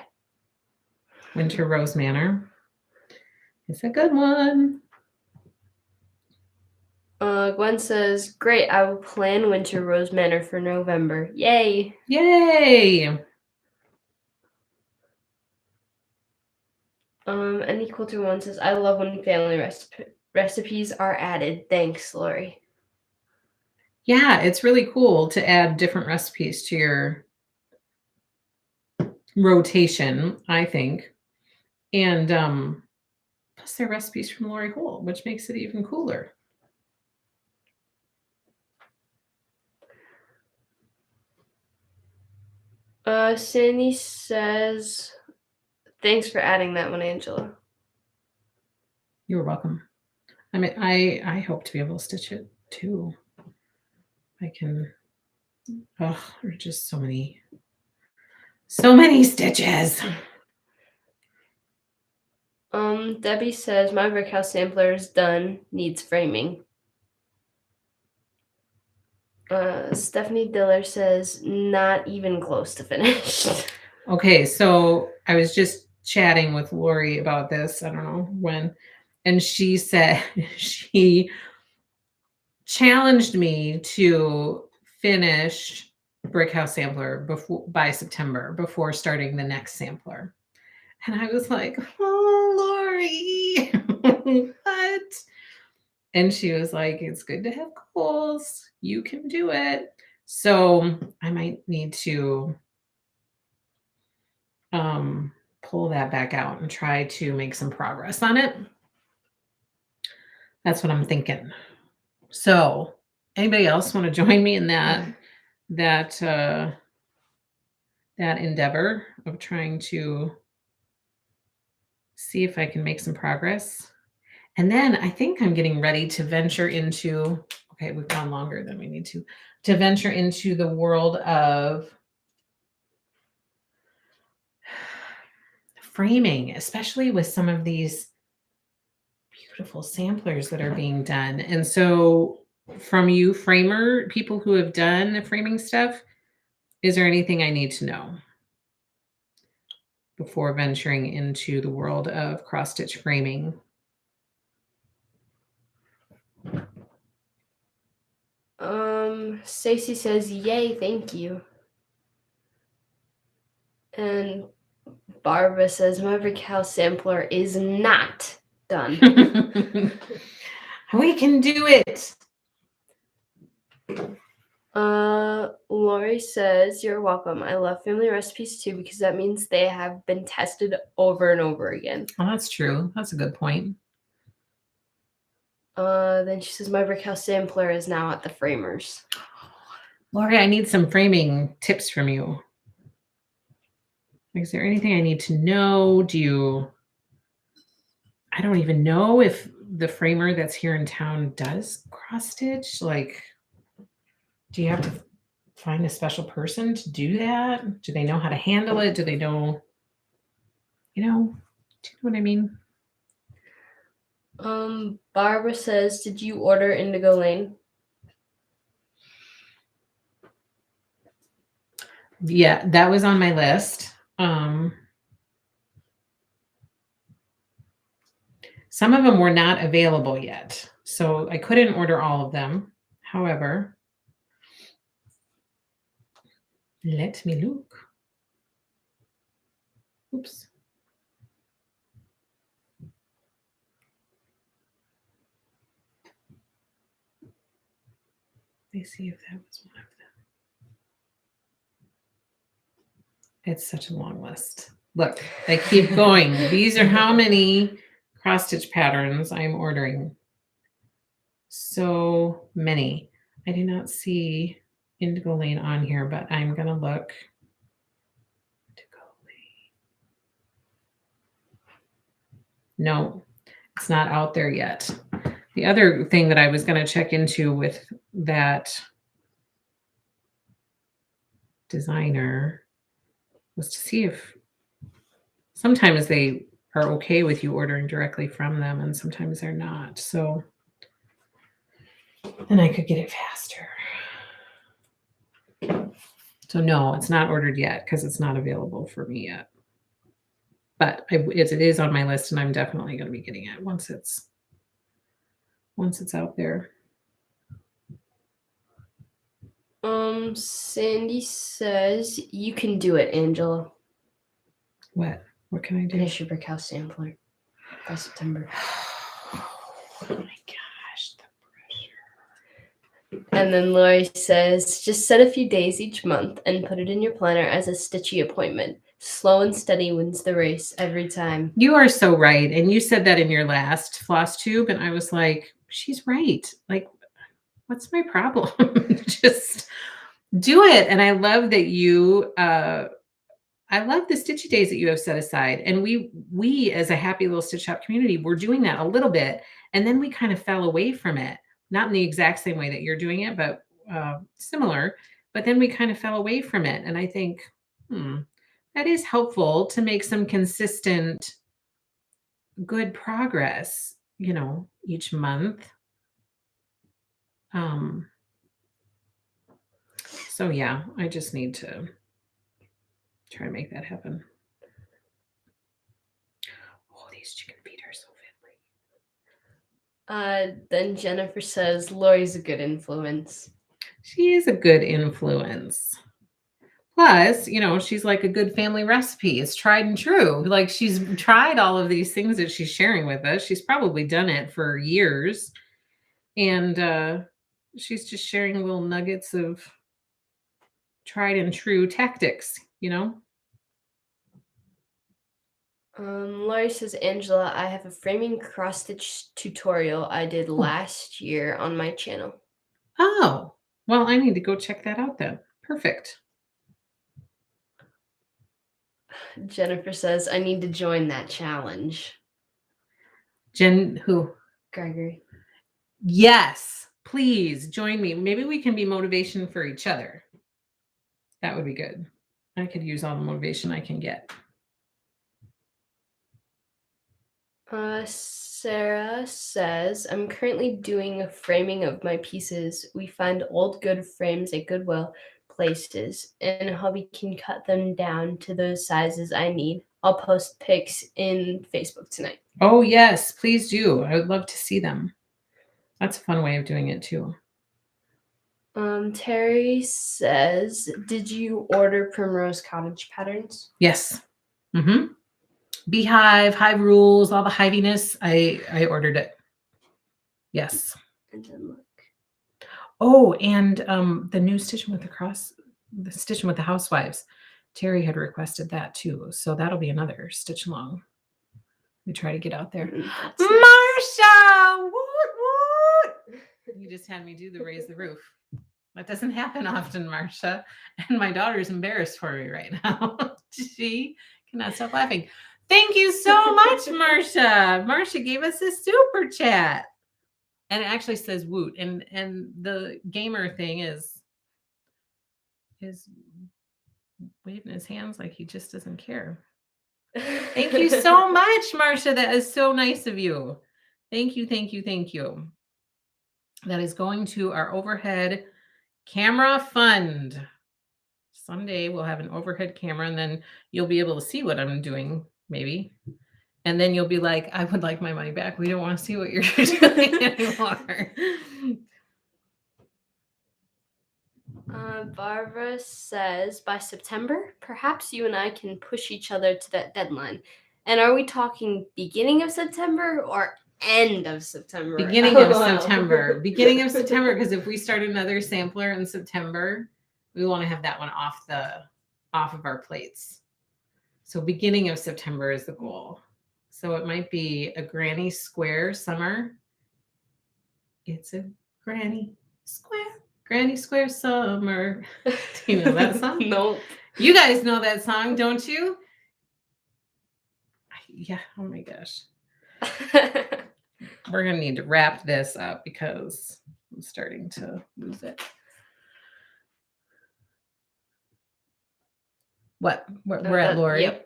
Winter Rose Manor. It's a good one. Gwen says, great, I will plan Winter Rose Manor for November. Yay! Yay! Any Quilter 1 says, I love when family recipes are added. Thanks, Lori. Yeah, it's really cool to add different recipes to your rotation, I think. And plus they're recipes from Lori Holt, which makes it even cooler. Sandy says, thanks for adding that one, Angela. You're welcome. I mean, I hope to be able to stitch it too. I can. Oh, there are just so many stitches. Debbie says, my brick house sampler is done, needs framing. Stephanie Diller says, not even close to finished. Okay, so I was just chatting with Lori about this, I don't know when, and she said she challenged me to finish brick house sampler by September before starting the next sampler. And I was like, oh, Lori, what? And she was like, it's good to have goals. You can do it. So I might need to pull that back out and try to make some progress on it. That's what I'm thinking. So anybody else want to join me in that endeavor of trying to see if I can make some progress? And then I think I'm getting ready to venture into, okay, we've gone longer than we need to venture into the world of framing, especially with some of these beautiful samplers that are being done. And so from you people who have done the framing stuff, is there anything I need to know before venturing into the world of cross stitch framing? Stacy says, yay, thank you. And Barbara says, my brick house sampler is not done. We can do it. Lori says, you're welcome. I love family recipes too because that means they have been tested over and over again. Well, that's true. That's a good point. Then she says, my brick house sampler is now at the framers. Lori, I need some framing tips from you. Is there anything I need to know? I don't even know if the framer that's here in town does cross stitch. Like, do you have to find a special person to do that? Do they know how to handle it? Do they know, do you know what I mean? Barbara says, did you order Indigo Lane? Yeah, that was on my list. Some of them were not available yet, so I couldn't order all of them. However, let me look. Oops. Let me see if that was one of them. It's such a long list. Look, I keep going. These are how many cross stitch patterns I'm ordering. So many. I do not see Indigo Lane on here, but I'm going to look. Indigo Lane. No, it's not out there yet. The other thing that I was going to check into with that designer was to see if sometimes they are okay with you ordering directly from them and sometimes they're not. So then I could get it faster. So no, it's not ordered yet because it's not available for me yet. But it is on my list and I'm definitely going to be getting it once it's out there. Sandy says, you can do it, Angela. What can I do? Finish your brick house sampler by September. Oh my gosh, the pressure. And then Lori says, just set a few days each month and put it in your planner as a stitchy appointment. Slow and steady wins the race every time. You are so right. And you said that in your last Flosstube, and I was like, she's right. Like, what's my problem? Just do it. And I love that you I love the stitchy days that you have set aside. And we as a happy little stitch shop community, we're doing that a little bit. And then we kind of fell away from it. Not in the exact same way that you're doing it, but similar. But then we kind of fell away from it. And I think, that is helpful to make some consistent, good progress, each month. So yeah, I just need to try to make that happen. Oh, these chicken feet are so fiddly. Then Jennifer says Lori's a good influence. She is a good influence. Plus, she's like a good family recipe. It's tried and true. Like she's tried all of these things that she's sharing with us. She's probably done it for years. And she's just sharing little nuggets of tried and true tactics, Lori says, Angela, I have a framing cross stitch tutorial I did last year on my channel. Oh, well, I need to go check that out then. Perfect. Jennifer says, I need to join that challenge. Who? Gregory. Yes, please join me. Maybe we can be motivation for each other. That would be good. I could use all the motivation I can get. Sarah says, I'm currently doing a framing of my pieces. We find old good frames at Goodwill places, and hubby can cut them down to those sizes I need. I'll post pics in Facebook tonight. Oh, yes, please do. I would love to see them. That's a fun way of doing it too. Terry says, did you order Primrose Cottage patterns? Yes. Beehive, hive rules, all the hiviness. I ordered it. Yes. And then look. Oh, and the new Stitching with the Stitching with the Housewives. Terry had requested that too. So that'll be another stitch along. We try to get out there. Marsha! Woot, woot! You just had me do the raise the roof. That doesn't happen often, Marsha. And my daughter's embarrassed for me right now. She cannot stop laughing. Thank you so much, Marsha. Marsha gave us a super chat. And it actually says woot. And the gamer thing is waving his hands like he just doesn't care. Thank you so much, Marsha. That is so nice of you. Thank you, thank you, thank you. That is going to our overhead camera fund. Someday we'll have an overhead camera and then you'll be able to see what I'm doing, maybe. And then you'll be like, I would like my money back. We don't want to see what you're doing anymore. Barbara says, by September, perhaps you and I can push each other to that deadline. And are we talking beginning of September or end of September? Beginning of September. Beginning of September, because if we start another sampler in September, we want to have that one off of our plates. So beginning of September is the goal. So it might be a granny square summer. It's a granny square summer. Do you know that song? Nope. You guys know that song, don't you? Yeah. Oh my gosh. We're going to need to wrap this up because I'm starting to lose it. What? We're at Lori. Yep.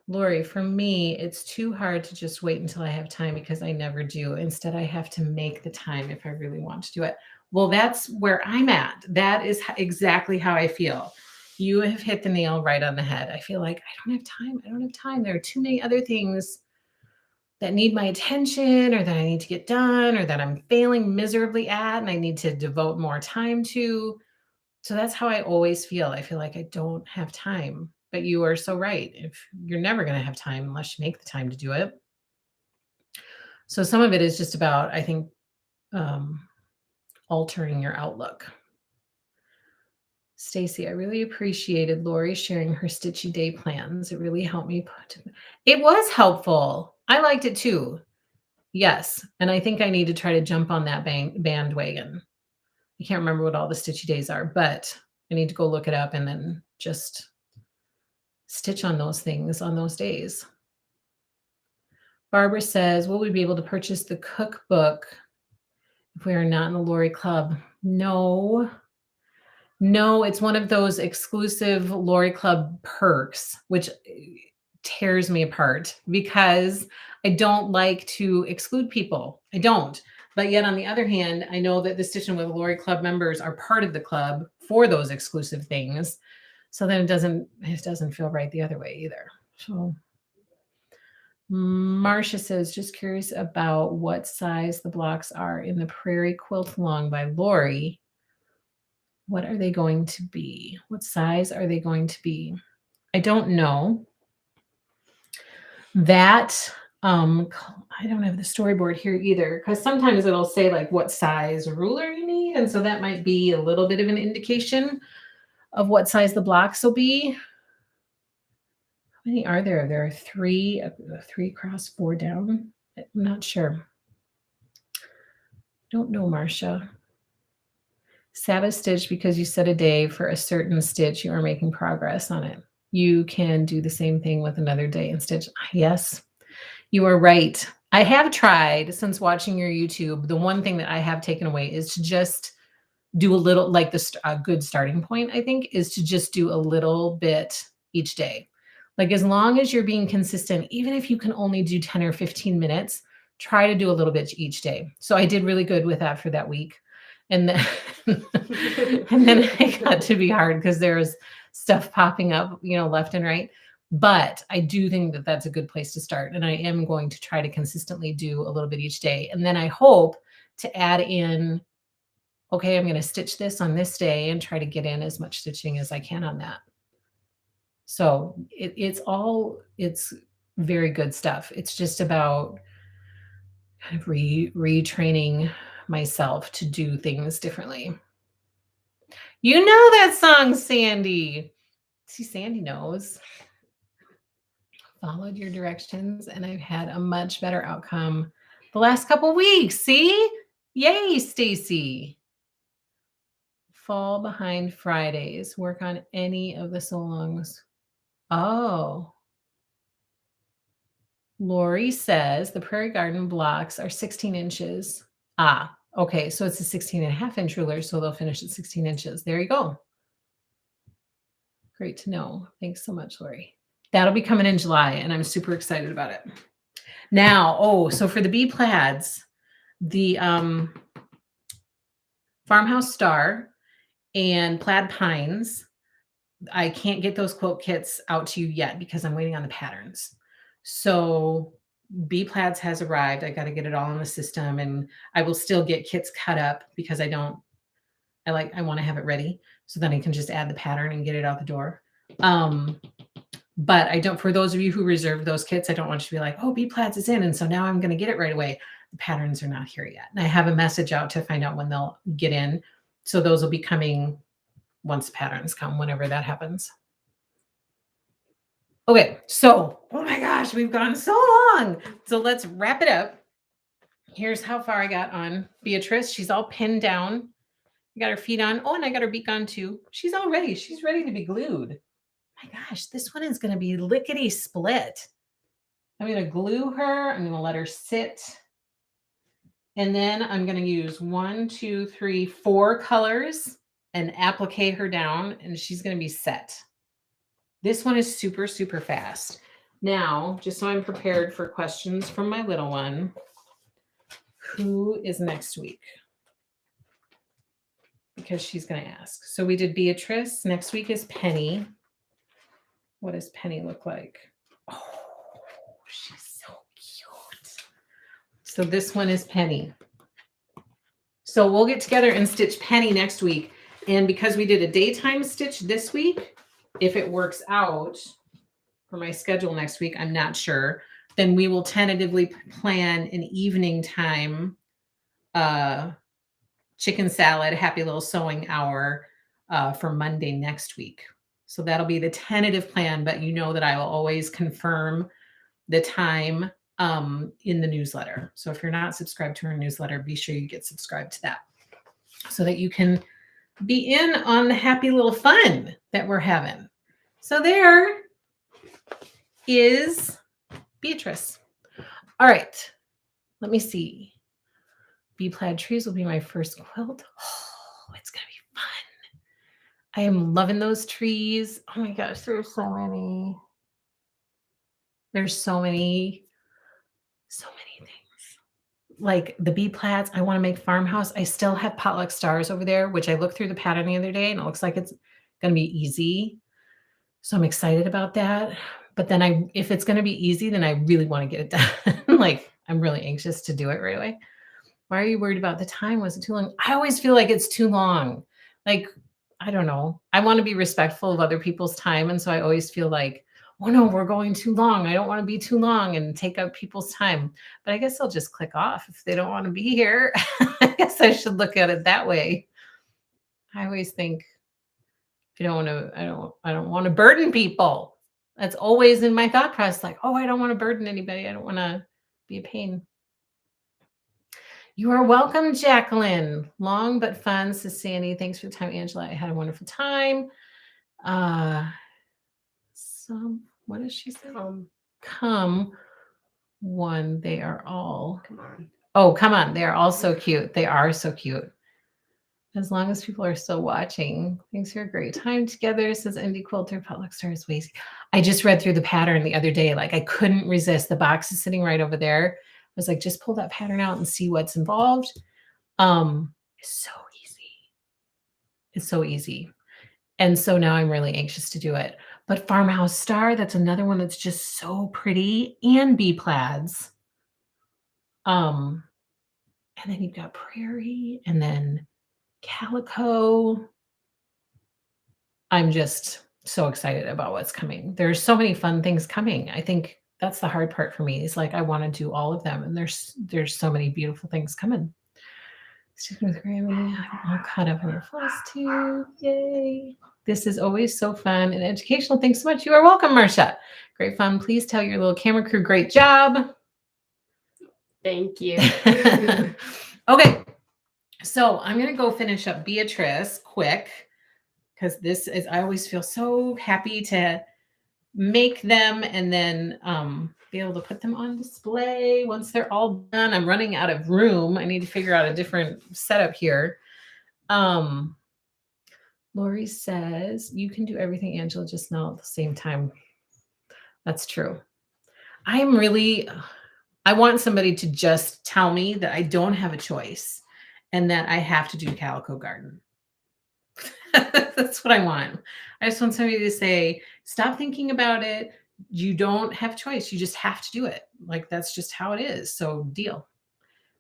Lori, for me, it's too hard to just wait until I have time because I never do. Instead, I have to make the time if I really want to do it. Well, that's where I'm at. That is exactly how I feel. You have hit the nail right on the head. I feel like I don't have time. There are too many other things that need my attention or that I need to get done or that I'm failing miserably at and I need to devote more time to. So that's how I always feel. I feel like I don't have time. But you are so right. If you're never going to have time unless you make the time to do it. So some of it is just about, I think, altering your outlook. Stacy, I really appreciated Lori sharing her stitchy day plans. It really helped me it was helpful. I liked it too. Yes. And I think I need to try to jump on that bandwagon. I can't remember what all the stitchy days are, but I need to go look it up and then just stitch on those things on those days. Barbara says, will we be able to purchase the cookbook if we are not in the Lori Club? No. No, it's one of those exclusive Lori Club perks, which tears me apart because I don't like to exclude people. I don't. But yet, on the other hand, I know that the Stitching with Lori Club members are part of the club for those exclusive things. So then it doesn't feel right the other way either. So Marcia says, just curious about what size the blocks are in the Prairie Quilt Along by Lori. What are they going to be? What size are they going to be? I don't know. That I don't have the storyboard here either, because sometimes it'll say like what size ruler you need, and so that might be a little bit of an indication of what size the blocks will be. How many are there? There are three across, 4 down. I'm not sure. Don't know, Marcia. Sabbath stitch, because you set a day for a certain stitch, you are making progress on it. You can do the same thing with another day and stitch. Yes, you are right. I have tried, since watching your YouTube, the one thing that I have taken away is to just do a little, like a good starting point, I think, is to just do a little bit each day. Like as long as you're being consistent, even if you can only do 10 or 15 minutes, try to do a little bit each day. So I did really good with that for that week. And then, and then it got to be hard because there was stuff popping up, left and right. But I do think that that's a good place to start. And I am going to try to consistently do a little bit each day. And then I hope to add in, okay, I'm going to stitch this on this day and try to get in as much stitching as I can on that. So it's very good stuff. It's just about kind of retraining myself to do things differently. You know that song, Sandy. See, Sandy knows. Followed your directions and I've had a much better outcome the last couple weeks. See? Yay, Stacy. Fall behind Fridays. Work on any of the so-longs. Oh. Lori says the Prairie Garden blocks are 16 inches. Ah, okay. So it's a 16.5-inch ruler. So they'll finish at 16 inches. There you go. Great to know. Thanks so much, Lori. That'll be coming in July, and I'm super excited about it. Now, so for the bee plaids, the Farmhouse Star and Plaid Pines, I can't get those quilt kits out to you yet because I'm waiting on the patterns. So bee plaids has arrived. I got to get it all in the system, and I will still get kits cut up because I want to have it ready so then I can just add the pattern and get it out the door. But I don't, for those of you who reserved those kits, I don't want you to be like, oh, bee plaids is in, and so now I'm going to get it right away. The patterns are not here yet. And I have a message out to find out when they'll get in. So those will be coming once the patterns come, whenever that happens. Okay, so, oh my gosh, we've gone so long. So let's wrap it up. Here's how far I got on Beatrice. She's all pinned down. I got her feet on. Oh, and I got her beak on too. She's all ready. She's ready to be glued. My gosh, this one is going to be lickety split. I'm going to glue her. I'm going to let her sit. And then I'm going to use 1, 2, 3, 4 colors and applique her down, and she's going to be set. This one is super, super fast. Now, just so I'm prepared for questions from my little one, who is next week? Because she's going to ask. So we did Beatrice. Next week is Penny. What does Penny look like? Oh, she's so cute. So this one is Penny. So we'll get together and stitch Penny next week. And because we did a daytime stitch this week, if it works out for my schedule next week, I'm not sure, then we will tentatively plan an evening time chicken salad, happy little sewing hour for Monday next week. So that'll be the tentative plan, but you know that I will always confirm the time in the newsletter. So if you're not subscribed to our newsletter, be sure you get subscribed to that so that you can be in on the happy little fun that we're having. So there, is Beatrice. All right. Let me see. Bee plaid trees will be my first quilt. Oh, it's going to be fun. I am loving those trees. Oh my gosh, there's so many. There's so many things. Like the bee plaids, I want to make farmhouse. I still have potluck stars over there, which I looked through the pattern the other day and it looks like it's going to be easy. So I'm excited about that. But then if it's going to be easy, then I really want to get it done. Like I'm really anxious to do it right away. Why are you worried about the time? Was it too long? I always feel like it's too long. Like, I don't know. I want to be respectful of other people's time. And so I always feel like, oh no, we're going too long. I don't want to be too long and take up people's time. But I guess I'll just click off if they don't want to be here. I guess I should look at it that way. I always think if you don't want to, I don't want to burden people. That's always in my thought process. Like, oh, I don't want to burden anybody. I don't want to be a pain. You are welcome, Jacqueline. Long but fun, says Sandy. Thanks for the time, Angela. I had a wonderful time. What does she say? Come one. They are all. Come on. Oh, come on. They are all so cute. They are so cute. As long as people are still watching. Thanks for a great time together, says Indie Quilter. Potluck Stars Wazy. I just read through the pattern the other day. Like I couldn't resist. The box is sitting right over there. I was like, just pull that pattern out and see what's involved. It's so easy. It's so easy. And so now I'm really anxious to do it. But Farmhouse Star, that's another one that's just so pretty. And bee plaids. And then you've got Prairie and then Calico. I'm just so excited about what's coming. There's so many fun things coming. I think that's the hard part for me. Is like I want to do all of them, and there's so many beautiful things coming. Sticking with Grammy, I'm all caught up in your Flosstube. Yay! This is always so fun and educational. Thanks so much. You are welcome, Marcia. Great fun. Please tell your little camera crew great job. Thank you. Okay, so I'm gonna go finish up Beatrice quick because this is. I always feel so happy to make them and then be able to put them on display once they're all done. I'm running out of room. I need to figure out a different setup here. Lori says, you can do everything, Angela, just not at the same time. That's true. I want somebody to just tell me that I don't have a choice and that I have to do Calico Garden. That's what I want. I just want somebody to say, stop thinking about it. You don't have a choice. You just have to do it. Like, that's just how it is. So deal.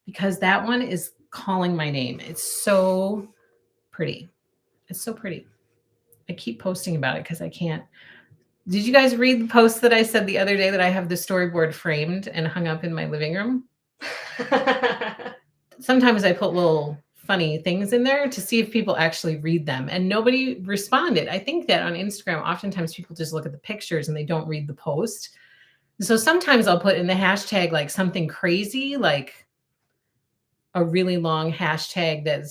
Because that one is calling my name. It's so pretty. It's so pretty. I keep posting about it because I can't. Did you guys read the post that I said the other day that I have the storyboard framed and hung up in my living room? Sometimes I put little funny things in there to see if people actually read them, and nobody responded. I think that on Instagram, oftentimes people just look at the pictures and they don't read the post. So sometimes I'll put in the hashtag like something crazy, like a really long hashtag that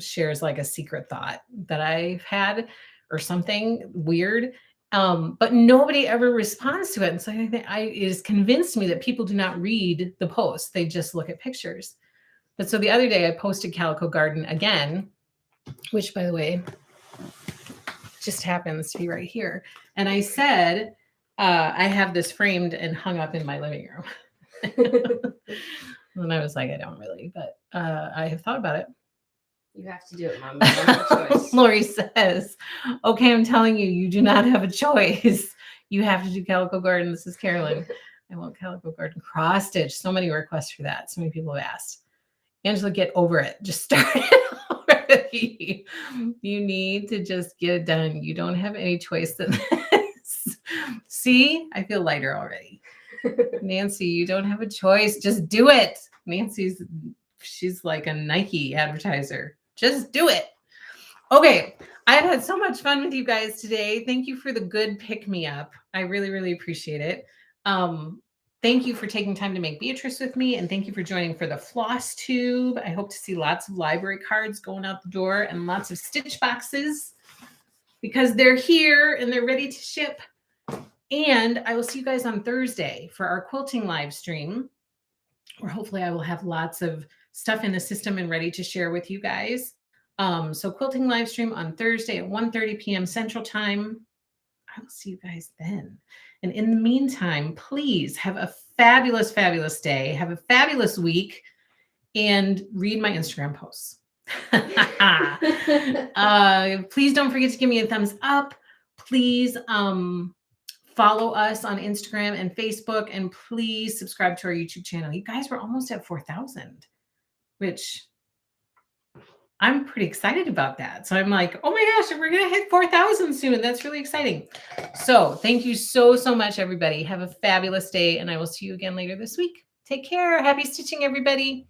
shares like a secret thought that I've had or something weird. But nobody ever responds to it. And so I think it has convinced me that people do not read the post. They just look at pictures. But so the other day I posted Calico Garden again, which by the way, just happens to be right here. And I said, I have this framed and hung up in my living room. And I was like, I don't really, but I have thought about it. You have to do it, Mom. You don't have a choice. Lori says, okay, I'm telling you, you do not have a choice. You have to do Calico Garden. This is Carolyn. I want Calico Garden cross stitch. So many requests for that. So many people have asked. Angela, get over it. Just start it already. You need to just get it done. You don't have any choice than this. See, I feel lighter already. Nancy, you don't have a choice. Just do it. She's like a Nike advertiser. Just do it. Okay. I've had so much fun with you guys today. Thank you for the good pick me up. I really, really appreciate it. Thank you for taking time to make Beatrice with me, and thank you for joining for the Flosstube. I hope to see lots of library cards going out the door and lots of stitch boxes because they're here and they're ready to ship. And I will see you guys on Thursday for our quilting live stream, where hopefully I will have lots of stuff in the system and ready to share with you guys. So quilting live stream on Thursday at 1:30 p.m. Central Time. I will see you guys then. And in the meantime, please have a fabulous, fabulous day. Have a fabulous week and read my Instagram posts. Please don't forget to give me a thumbs up. Please follow us on Instagram and Facebook, and please subscribe to our YouTube channel. You guys, we're almost at 4,000, which I'm pretty excited about that. So I'm like, oh my gosh, we're going to hit 4,000 soon. That's really exciting. So thank you so, so much, everybody. Have a fabulous day, and I will see you again later this week. Take care. Happy stitching, everybody.